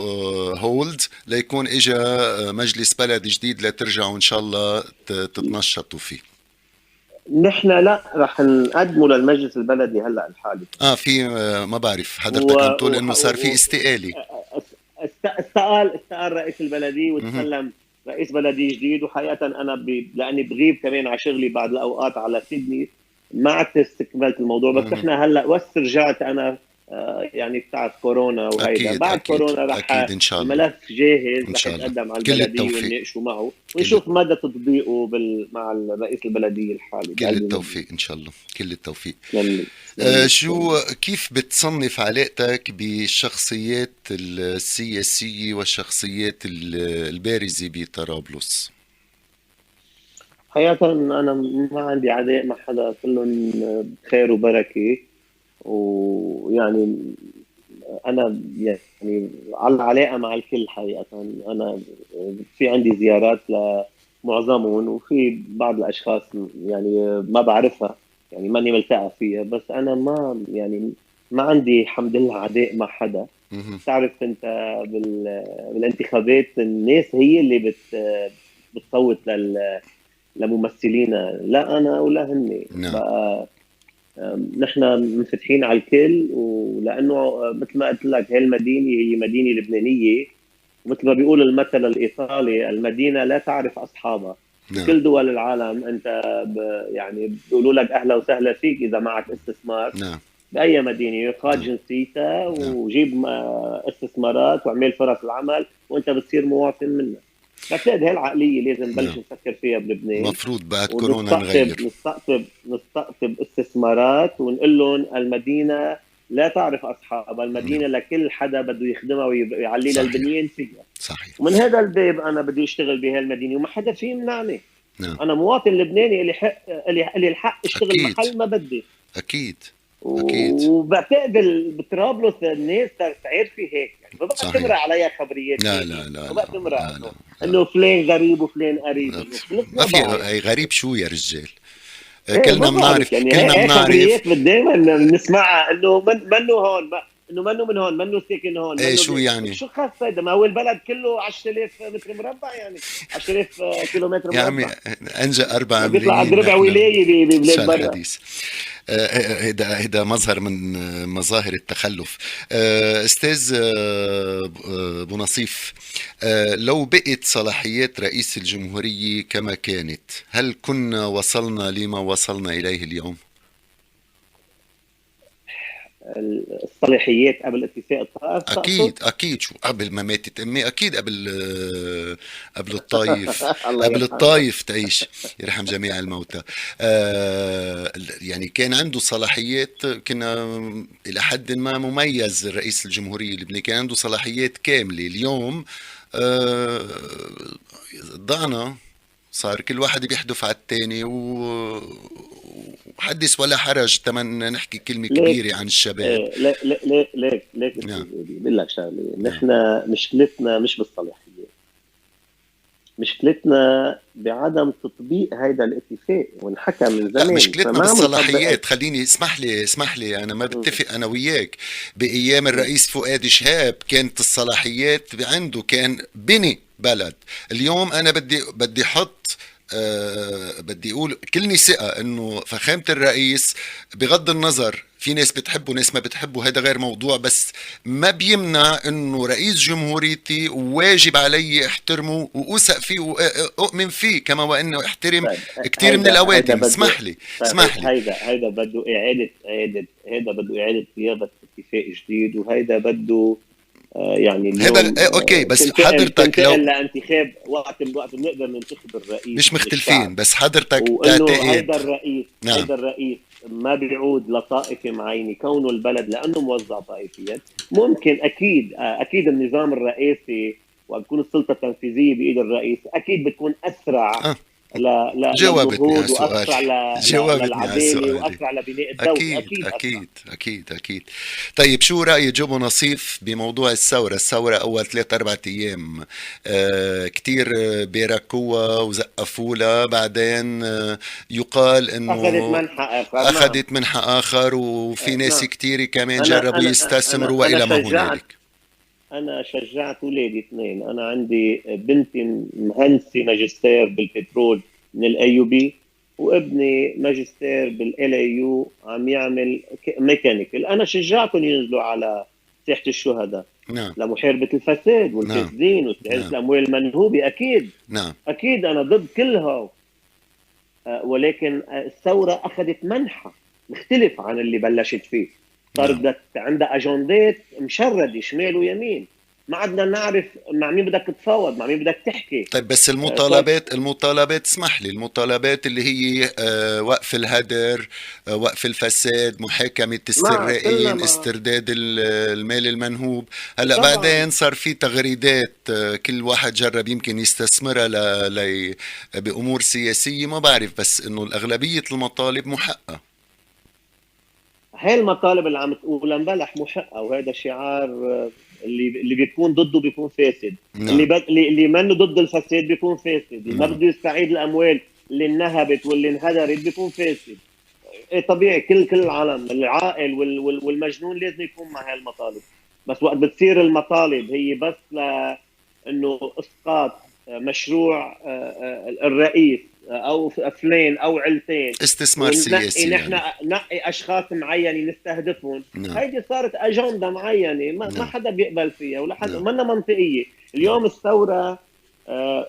هولد ليكون اجا مجلس بلد جديد لترجعوا ان شاء الله تتنشطوا فيه. نحن لا رح نقدمه للمجلس البلدي هلا الحالي. اه في ما بعرف و... حضرتك عم تقول و... انه صار في و... استقالة. استقال رئيس البلدي مهم. وتسلم رئيس بلدي جديد. وحقيقه انا لاني بغيب كمان على شغلي بعض الاوقات على سيدني، ما عدت استكملت الموضوع. بس مهم. احنا هلا بس رجعت انا يعني بتاعت كورونا وهيدا، اكيد بعد اكيد كورونا اكيد رح ان شاء الله. الملف جاهز، ان رح شاء الله. يتقدم على كل البلديه التوفيق. ونناقشه معه كل ونشوف مدى تطبيقه مع الرئيس البلديه الحالي كل بقلب المجلس. التوفيق ان شاء الله. كل التوفيق. تسلم لي تسلم شو لي. كيف بتصنف علاقتك بالشخصيات السياسية والشخصيات البارزة بطرابلس؟ حقيقة أنا ما عندي عداء مع حدا، كلهم خير وبركة. ويعني أنا يعني على علاقة مع الكل حقيقة. أنا في عندي زيارات لمعظمهم، وفي بعض الأشخاص يعني ما بعرفها، يعني ماني ملتقى فيها. بس أنا ما يعني ما عندي الحمد لله عداء مع حدا. مهم. تعرف أنت بالانتخابات الناس هي اللي بتصوت لممثلينا، لا انا ولا هن نعم بقى. نحن منفتحين على الكل، ولانه مثل ما قلت لك هي المدينه هي مدينه لبنانيه، ومثل ما بيقول المثل الايطالي المدينه لا تعرف اصحابها. نعم بكل دول العالم انت يعني بيقولوا لك اهلا وسهلا فيك اذا معك استثمار نعم باي مدينه، خذ نعم جنسيتها نعم. وجيب استثمارات واعمل فرص العمل وانت بتصير مواطن منها. بعتقد هاي العقليه لازم نبلش نعم نفكر فيها بلبنان، مفروض بعد كورونا ونستقطب نغير. استثمارات ونقول لهم المدينه لا تعرف اصحابها، نعم المدينه لكل حدا بده يخدمها ويعلي لها صحيح البنيان فيها. صحيح. ومن هذا الباب انا بدي اشتغل بهالمدينه وما حدا في يمنعني. نعم انا مواطن لبناني، لي حق، لي الحق اشتغل أكيد محل ما بدي. أكيد أكيد. وبعتقد بطرابلس الناس تعرفي هيك، يعني ما بقى تمرق صحيح. عليها خبريات لا ثانيه، لا لا ما بقى لا تمرق لا لا انه لا. فلان غريب وفلان قريب، انه ما خلصنا في بعض. هي غريب شو يا رجال. ايه ما كلنا بعرف، بنعرف يعني كلنا هي بنعرف. خبريات دائما بنسمعها انه منه هون، انه منه من هون، منه ساكن هون، ايه منه شو لك يعني. شو خاص هذا؟ ما هو البلد كله 10000 متر مربع، يعني 10000 كيلومتر يا عمي مربع، انجا 4 ما بيطلع قد ملايين ربع نحن. ولايه شو ببلاد برا. الحديث. هيدا مظهر من مظاهر التخلف. استاذ ابو نصيف، لو بقت صلاحيات رئيس الجمهورية كما كانت، هل كنا وصلنا لما وصلنا اليه اليوم؟ الصلاحيات قبل اتفاق الطائف تقصد؟ اكيد اكيد. شو قبل ما ماتت امي اكيد قبل قبل الطايف. الله قبل يرحمها. الطايف تعيش. يرحم جميع الموتى. يعني كان عنده صلاحيات، كنا الى حد ما مميز رئيس الجمهورية اللبناني، كان عنده صلاحيات كاملة. اليوم آه، ضعنا، صار كل واحد بيحدف على التاني وحدث ولا حرج تمن نحكي كلمة كبيرة ليك عن الشباب. إيه، ليك استاذ نعم ودي بقول لك شغله. نعم. نحن مشكلتنا مش بالصلاحيات، مشكلتنا بعدم تطبيق هيدا الاتفاق، وانحكى من لا زمان مشكلتنا فما عم نطبقه. بالصلاحيات. خليني اسمح لي انا ما بتفق انا وياك. بايام الرئيس فؤاد شهاب كانت الصلاحيات عنده، كان بني بلد. اليوم انا بدي احط بدي اقول كلني ثقة انه فخامة الرئيس، بغض النظر في ناس بتحبه ناس ما بتحبه هذا غير موضوع، بس ما بيمنع انه رئيس جمهوريتي واجب علي احترمه واوثق فيه واؤمن فيه كما وانه احترم طيب كثير من هيدا الاوادم. بده، اسمح لي طيب اسمح لي. هيدا بده هيدا بده اعاده صياغه اتفاق جديد، وهيدا بده يعني هذا اليوم اوكي، بس حضرتك تنتقل لو لانتخاب وقت بنقدر ننتخب الرئيس مش من مختلفين، الشعب، بس حضرتك وانه تعتقد. هيدا الرئيس نعم ما بيعود لطائفة معينة، كونه البلد لأنه موزع طائفيا ممكن أكيد النظام الرئاسي وتكون السلطة التنفيذية بإيد الرئيس أكيد بتكون أسرع آه. جاوبتني على للنهوض سؤالي. وأسرع جاوبتني على للعدالة سؤالي. وأسرع لبناء الدولة، أكيد أكيد أسرع. أكيد أكيد أكيد. طيب شو رأي جوبو نصيف بموضوع الثورة أول 3 4 أيام؟ كتير بيركوها وزقفولها، بعدين يقال أخذت إنه منحى آخر، نعم. أخذت منحى آخر، وفي ناس نعم. كتير كمان أنا جربوا أنا يستثمروا أنا وإلى ما شجعت، هنالك. أنا شجعت ولادي اثنين. أنا عندي بنتي مهندسة ماجستير بالبترول من الأيوبي، وابني ماجستير بالال اي يو عم يعمل ميكانيكال. أنا شجعتهم ينزلوا على ساحة الشهداء نعم لمحاربة الفساد نعم والفاسدين واستعادة نعم الأموال المنهوبة. أكيد نعم. أكيد أنا ضد كلها. ولكن الثورة أخذت منحى مختلف عن اللي بلشت فيه. صار نعم. بدك عندها أجندات مشردة شمال ويمين، ما عدنا نعرف مع مين بدك تتفاوض، مع مين بدك تحكي. طيب بس صار المطالبات اسمح لي، المطالبات اللي هي وقف الهدر، وقف الفساد، محاكمة مع كلنا السرائين، مع. استرداد المال المنهوب. هلا طبعا بعدين صار في تغريدات، كل واحد جرب يمكن يستثمرها بأمور سياسية، ما بعرف، بس انه الأغلبية المطالب محققة. هاي المطالب اللي عم تقولها امبارح محقة، وهذا شعار اللي بيكون ضده بيكون فاسد. نعم اللي منه ضد الفساد بيكون فاسد، اللي ما نعم بده يستعيد الاموال اللي انهبت واللي انهدرت بيكون فاسد. إيه طبيعي، كل العالم العاقل والمجنون لازم يكون مع هالمطالب. بس وقت بتصير المطالب هي بس انه اسقاط مشروع الرئيس او فلان او عيلتين، استثمار وننقي سياسي نحن يعني. نقي اشخاص معينه نستهدفهم، نعم هيدي صارت اجنده معينه ما نعم حدا بيقبل فيها ولا حدا، نعم منا منطقيه. نعم اليوم الثوره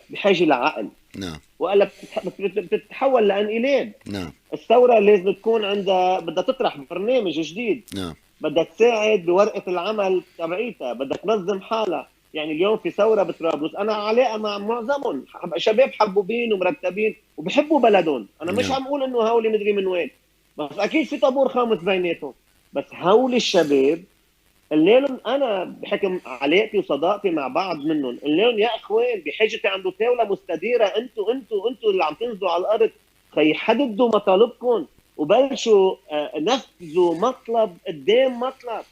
بحاجه لعقل، نعم والا بتتحول لانقلاب. نعم الثوره لازم تكون عندها، بدها تطرح برنامج جديد، نعم بدها تساعد بورقه العمل تبعيتها، بدها تنظم حالها. يعني اليوم في ثوره بطرابلس، انا علاقه مع معظمهم شباب حبوبين ومرتبين وبحبوا بلدهم، انا مش نعم. عم اقول انه هولي مدري من وين، بس اكيد في طابور خامس بيناتهم. بس هول الشباب قلنا لهم، انا بحكم علاقتي وصداقتي مع بعض منهم، قلنا لهم يا اخوان بحاجه عنده دوله مستديره، انتوا اللي عم تنزلوا على الارض، خي حددوا مطالبكم وبلشوا نفذوا مطلب قدام مطلب.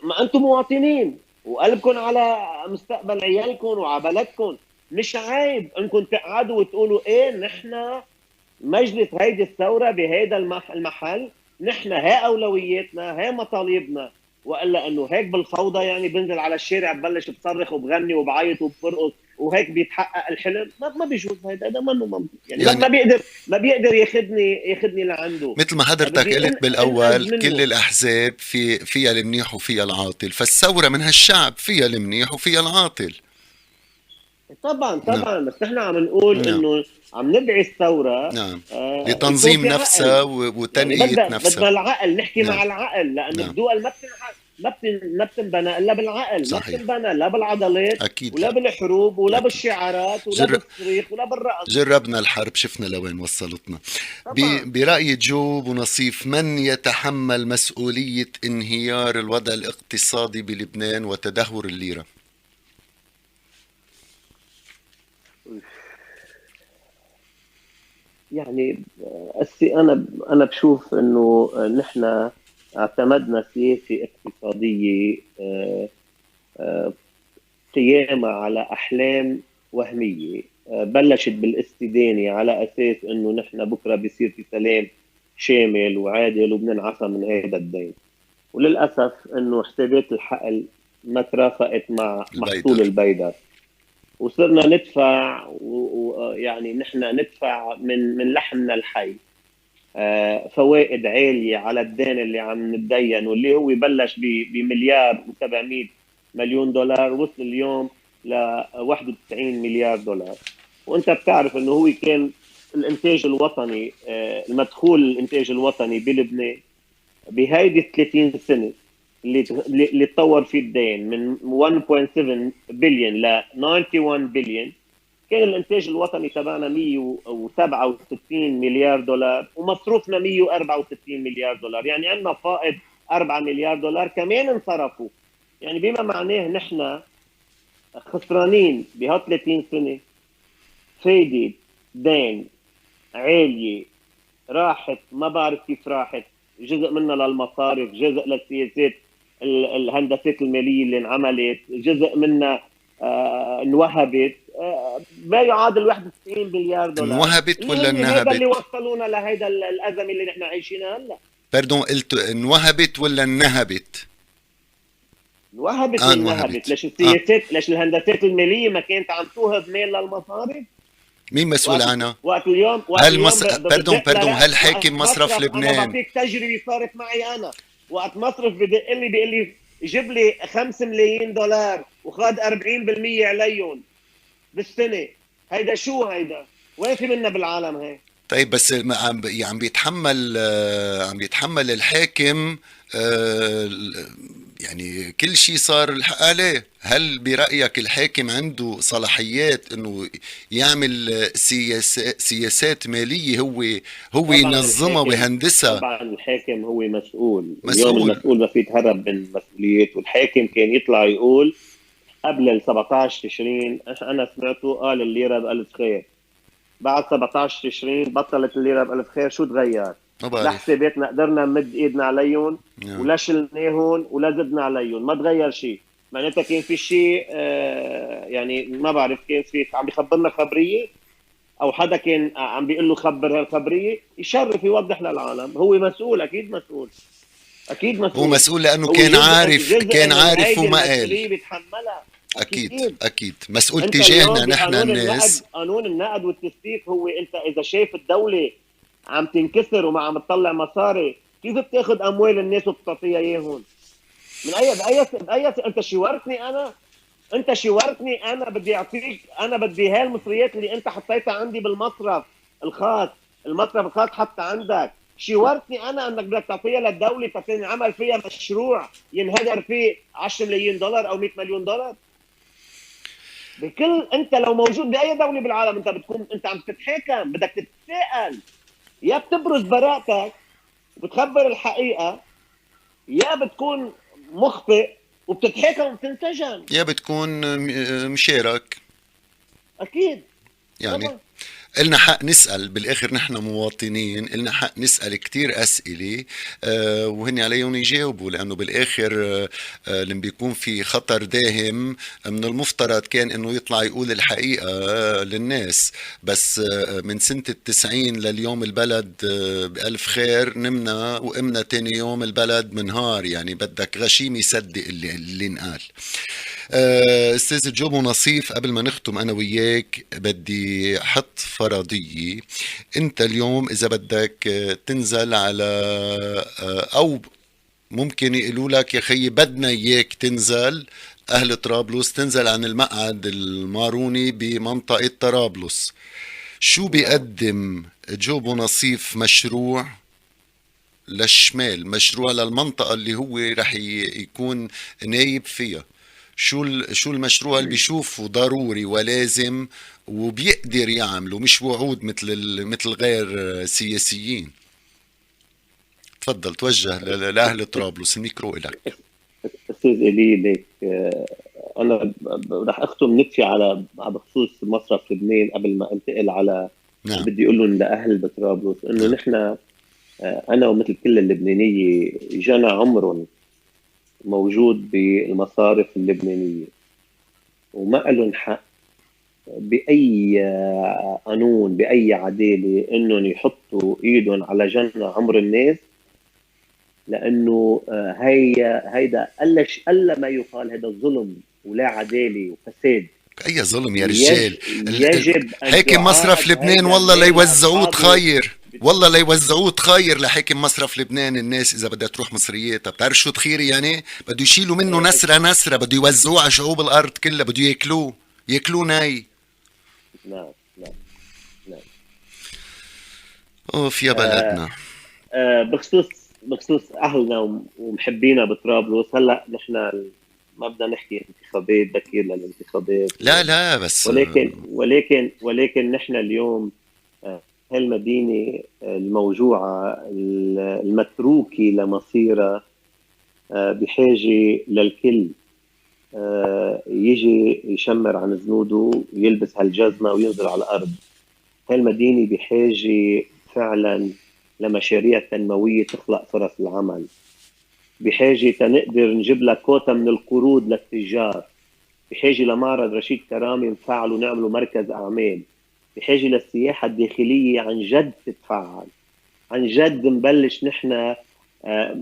ما انتم مواطنين وقلبكم على مستقبل عيالكم وعلى بلدكم، مش عيب انكم تقعدوا وتقولوا ايه نحن مجلس هيدي الثوره بهيدا المحل، نحن هي اولوياتنا هي مطالبنا. والا انه هيك بالفوضى يعني بنزل على الشارع ببلش بصرخ وبغني وبعيط وبرقص وهيك بيتحقق الحلم؟ ما بيجوز، هذا منه منطق يعني. يعني ما بيقدر ياخذني لعنده. مثل ما حضرتك بدي قلت انقذ بالأول، كل منه. الأحزاب فيها المنيح وفيها العاطل، فالثورة من هالشعب فيها المنيح وفيها العاطل. طبعا نعم طبعا، بس نحن عم نقول نعم انه عم ندعي الثوره نعم. يكون لتنظيم في نفسها عقل. يعني وتنقية بدنا نفسها. العقل، نحكي نعم مع العقل، لانه نعم الدول ما بتنبنى الا بالعقل، ما صحيح. بتنبنى لا بالعضلات أكيد ولا لا. بالحروب ولا أكيد. بالشعارات ولا جر... بالصريخ ولا بالرقص. جربنا الحرب، شفنا لوين وصلتنا. طبعا برأي جوب ونصيف، من يتحمل مسؤولية انهيار الوضع الاقتصادي بلبنان وتدهور الليرة؟ يعني انا بشوف انه نحن اعتمدنا سياسه اقتصاديه قيامها على احلام وهميه، بلشت بالاستدانه على اساس انه نحن بكره بيصير في سلام شامل وعادل وبننعفى من هذا الدين. وللاسف انه حسابات الحقل ما ترافقت مع محصول البيدر. البيدر، وصرنا ندفع ويعني نحن ندفع من لحمنا الحي فوائد عاليه على الدين اللي عم نتدين، واللي هو بلش بمليار و700 مليون دولار، وصل اليوم ل 91 مليار دولار. وانت بتعرف انه هو كان الانتاج الوطني، المدخول الانتاج الوطني بلبنان بهيدي 30 سنه اللي تطور فيه الدين من 1.7 بليون ل 91 بليون، كان الانتاج الوطني تبعنا 167 مليار دولار ومصروفنا 164 مليار دولار، يعني عندنا فائض 4 مليار دولار كمان انصرفوا. يعني بما معناه نحن خسرانين بها 30 سنه، فايده دين عاليه راحت، ما بعرف كيف راحت، جزء منها للمصارف، جزء للسياسات الهندسات الماليه اللي انعملت، جزء منها انوهبت، ما يعادل 91 مليار دولار، انوهبت اللي ولا هن هيدا اللي انهبت؟ وصلونا لهيدا الازمه اللي نحن عايشينها هلا. باردون، قلت انوهبت ولا انهبت؟ انوهبت وانهبت. انوهبت. ليش السياسات، ليش الهندسات الماليه ما كانت عم توهب مال للمصارف؟ مين مسؤول عنها؟ وقت اليوم باردون بدق لا هل وقت حاكم مصرف مصرف، انا لبنان؟ بعطيك تجربه صارت معي انا. وقت مصرف بدق لي بيقول لي جيب لي 5 ملايين دولار وخد 40% عليهم بالسنه، هيدا شو هيدا؟ وين في منا بالعالم هي؟ طيب بس عم بيتحمل عم بيتحمل الحاكم يعني كل شيء صار الحق عليه. هل برأيك الحاكم عنده صلاحيات انه يعمل سياسات مالية هو طبعا ينظمها الحاكم، ويهندسها؟ طبعا الحاكم هو مسؤول. اليوم مسؤول. المسؤول ما في تهرب من مسؤوليته. الحاكم كان يطلع يقول قبل ال 17 تشرين، انا سمعته قال الليره بألف خير. بعد 17 تشرين بطلت الليره بألف خير. شو تغير؟ ما لا بعرف. حساباتنا قدرنا نمد ايدنا عليهم نعم. ولا شلناهم ولا زدنا عليهم، ما تغير شيء. معناتها كان في شيء يعني ما بعرف، كان في عم بيخبرنا خبريه، او حدا كان عم بيقول له خبر هالخبريه، يشرف يوضح للعالم. هو مسؤول، اكيد مسؤول، اكيد هو مسؤول. مسؤول لانه هو كان جزء عارف، جزء كان من عارف هيدي وما قال. المسؤوليه بيتحملها. اكيد اكيد. اكيد مسؤول انت اليوم تجاهنا نحن بقانون النقد، الناس. قانون النقد والتسليف، هو انت اذا شايف الدوله عم تنكسر وما عم تطلع مصاري، كيف بتاخذ اموال الناس وبتعطيها اياهم؟ من باي انت شورتني انا؟ انت شورتني انا بدي اعطيك، انا بدي هالمصريات اللي انت حطيتها عندي بالمصرف الخاص، المصرف الخاص حتى عندك. شورتني انا انك بدك تعطيها للدوله عمل فيها مشروع ينهدر فيه 10 ملايين دولار او 100 مليون دولار. بكل، انت لو موجود باي دوله بالعالم انت بتكون انت عم تتحاكم، بدك تتساءل. يا بتبرز براءتك وبتخبر الحقيقه، يا بتكون مخطئ وبتتحاكم وبتنسجن. يا بتكون مشارك. اكيد. يعني طبعا. إلنا حق نسأل بالآخر، نحن مواطنين إلنا حق نسأل كتير أسئلة وهن عليهم يجاوبوا، لأنه بالآخر لما بيكون في خطر داهم من المفترض كان إنه يطلع يقول الحقيقة للناس. بس من سنة 90 لليوم البلد بألف خير، نمنا وقمنا تاني يوم البلد منهار. يعني بدك غشيم يصدق اللي انقال. استاذ جوبو نصيف، قبل ما نختم انا وياك بدي احط فرضية. انت اليوم اذا بدك تنزل على او ممكن يقولوا لك يا خيي بدنا اياك تنزل، اهل طرابلس تنزل عن المقعد الماروني بمنطقة طرابلس، شو بيقدم جوبو نصيف؟ مشروع للشمال، مشروع للمنطقة اللي هو رح يكون نايب فيها. شو المشروع اللي بيشوفه ضروري ولازم وبيقدر يعمله، مش وعود مثل غير سياسيين؟ تفضل توجه لأهل طرابلس، الميكرو إلك. استاذ الي ليك، انا رح اختم نكفي على بخصوص مصرف لبنان قبل ما انتقل على نعم. بدي اقول لهم لاهل بطرابلس انه نعم. نحن انا ومثل كل اللبنانيه جانا عمرهم موجود بالمصارف اللبنانيه وما لهم حق باي قانون باي عداله انهم يحطوا ايدهم على جنة عمر الناس، لانه هيدا الا ما يقال هذا ظلم ولا عداله وفساد. أي ظلم يا رجال! يجب ان حاكم مصرف تعاد لبنان هيدا والله المال ليوزعوه لاصحابه. تخير، والله ليوزعوه تخير لحاكم مصرف لبنان. الناس إذا بدها تروح مصرياتها بتعرف شو تخيري؟ يعني بده يشيلوا منه نسرة نسرة، بده يوزعوه على شعوب الأرض كلها، بده ياكلوه ناي. نعم نعم نعم. أوف يا بلدنا. بخصوص اهلنا ومحبينا بطرابلس، هلا نحن ما بدنا نحكي انتخابات بكير للانتخابات، لا لا بس ولكن نحن اليوم هالمدينة الموجوعة المتروكة لمصيرها بحاجة للكل يجي يشمر عن زنوده ويلبس هالجزمة وينزل على الأرض. هالمدينة بحاجة فعلا لمشاريع تنموية تخلق فرص العمل، بحاجة تنقدر نجيب لك كوتا من القروض للتجار، بحاجة لمعرض رشيد كرامي نفعل ونعمله مركز أعمال، بحاجة للسياحة الداخلية عن جد تتفعل، عن جد نبلش نحن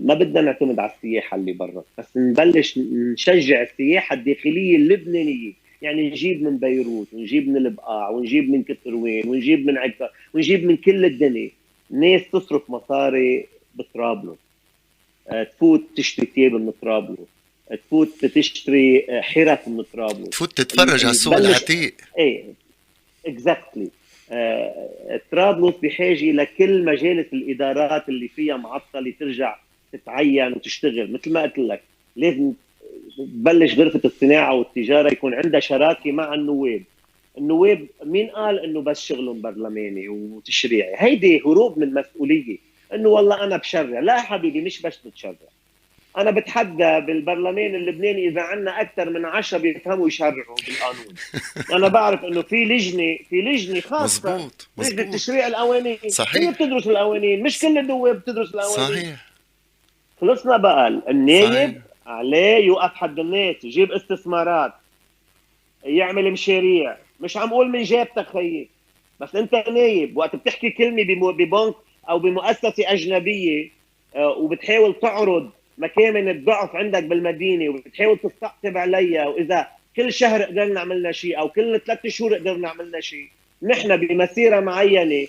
ما بدنا نعتمد على السياحة اللي برا، بس نبلش نشجع السياحة الداخلية اللبنانية. يعني نجيب من بيروت ونجيب من البقاع ونجيب من كتروين ونجيب من عكا ونجيب من كل الدنيا ناس تصرف مصاري بطرابلس، تفوت تشتري تياب من طرابلس، تفوت تشتري حرف من طرابلس، تفوت تتفرج على السوق العتيق. ايه اكزاكتلي. طرابلس بحاجه لكل مجالس الادارات اللي فيها معطله ترجع تتعين وتشتغل. مثل ما قلت لك لازم تبلش غرفه الصناعه والتجاره يكون عندها شراكه مع النواب. النواب مين قال انه بس شغلهم برلماني وتشريعي؟ هيدي هروب من مسؤوليه، انه والله انا بشرع. لا حبيبي، مش بس بتشرع، انا بتحدى بالبرلمان اللبناني اذا عندنا اكثر من 10 بيفهموا يشرعوا بالقانون. انا بعرف انه في لجنه خاصه، مزبوط لجنه مزبوط. تشريع القوانين، هي صحيح بتدرس القوانين، مش كل النواب بتدرس القوانين. صحيح خلصنا بقى. صحيح. النايب عليه يوقف حد الناس، يجيب استثمارات، يعمل مشاريع. مش عم اقول من جيبتك خيي، بس انت نايب وقت بتحكي كلمه ببنك او بمؤسسه اجنبيه وبتحاول تعرض مكامن الضعف عندك بالمدينه وبتحاول تستقطب عليها، واذا كل شهر قدرنا عملنا شيء او كل 3 شهور قدرنا عملنا شيء، نحن بمسيره معينه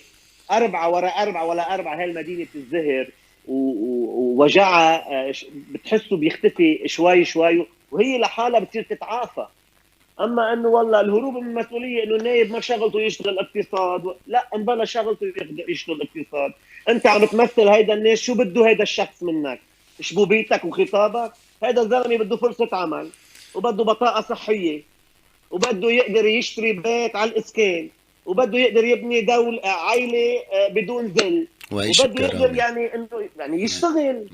4 ورا 4 ولا 4 هاي المدينه بتزدهر ووجعها بتحسه بيختفي شوي شوي، وهي لحالها بتصير تتعافى. اما انه والله الهروب من المسؤوليه انه النايب ما شغلته يشتغل اقتصاد، لا انبلا شغلته يشتغل اقتصاد. انت عم تمثل هيدا الناس، شو بده هيدا الشخص منك؟ شبوبيتك وخطابك؟ هيدا الزلمه بده فرصه عمل وبده بطاقه صحيه وبده يقدر يشتري بيت على الاسكان وبده يقدر يبني دولة عائله بدون ذل وعيش وبده يقدر بكرامة. يعني انه يعني يشتغل.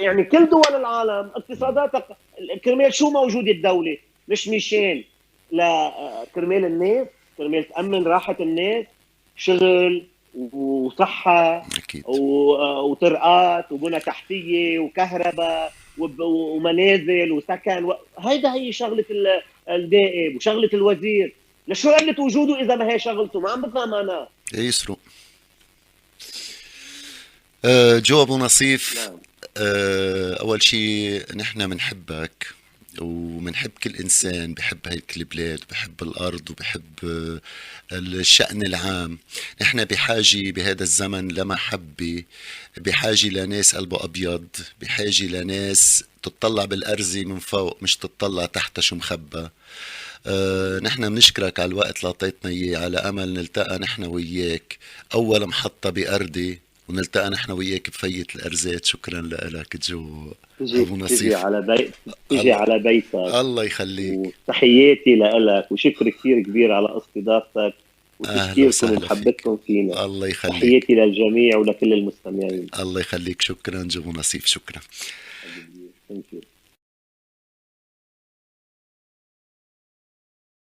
يعني كل دول العالم اقتصاداتها كرمال شو موجود الدوله؟ مش مشان لا كرمال الناس، كرمال تأمن راحة الناس، شغل وصحة أكيد. وطرقات وبنى تحتية وكهرباء ومنازل وسكن هيدا هي شغلة النائب وشغلة الوزير. لشو قلة وجوده إذا ما هي شغلته؟ ما عم بفهم أنا. يسرق. جو أبو نصيف. نعم. أول شيء نحن منحبك ومنحب كل إنسان بحب هيك البلاد وبحب الأرض وبحب الشأن العام. نحن بحاجة بهذا الزمن لمحبة، بحاجة لناس قلبه أبيض، بحاجة لناس تطلع بالأرزي من فوق مش تطلع تحت شو مخبى. نحن بنشكرك على الوقت اللي اعطيتنا اياه، على امل نلتقى نحن وياك اول محطة بأردي ونلتقى نحن وياك بفية الارزات. شكرا لك جو ابو تجي نصيف. على بيت، تجي الله على بيتك. الله يخليك. وتحياتي لك وشكر كثير كبير على استضافتك اهلا وتفكيركم وسهلا فيك. ومحبتكم فينا. الله يخليك. تحياتي للجميع ولكل المستمعين. الله يخليك. شكرا جو ابو نصيف. شكرا.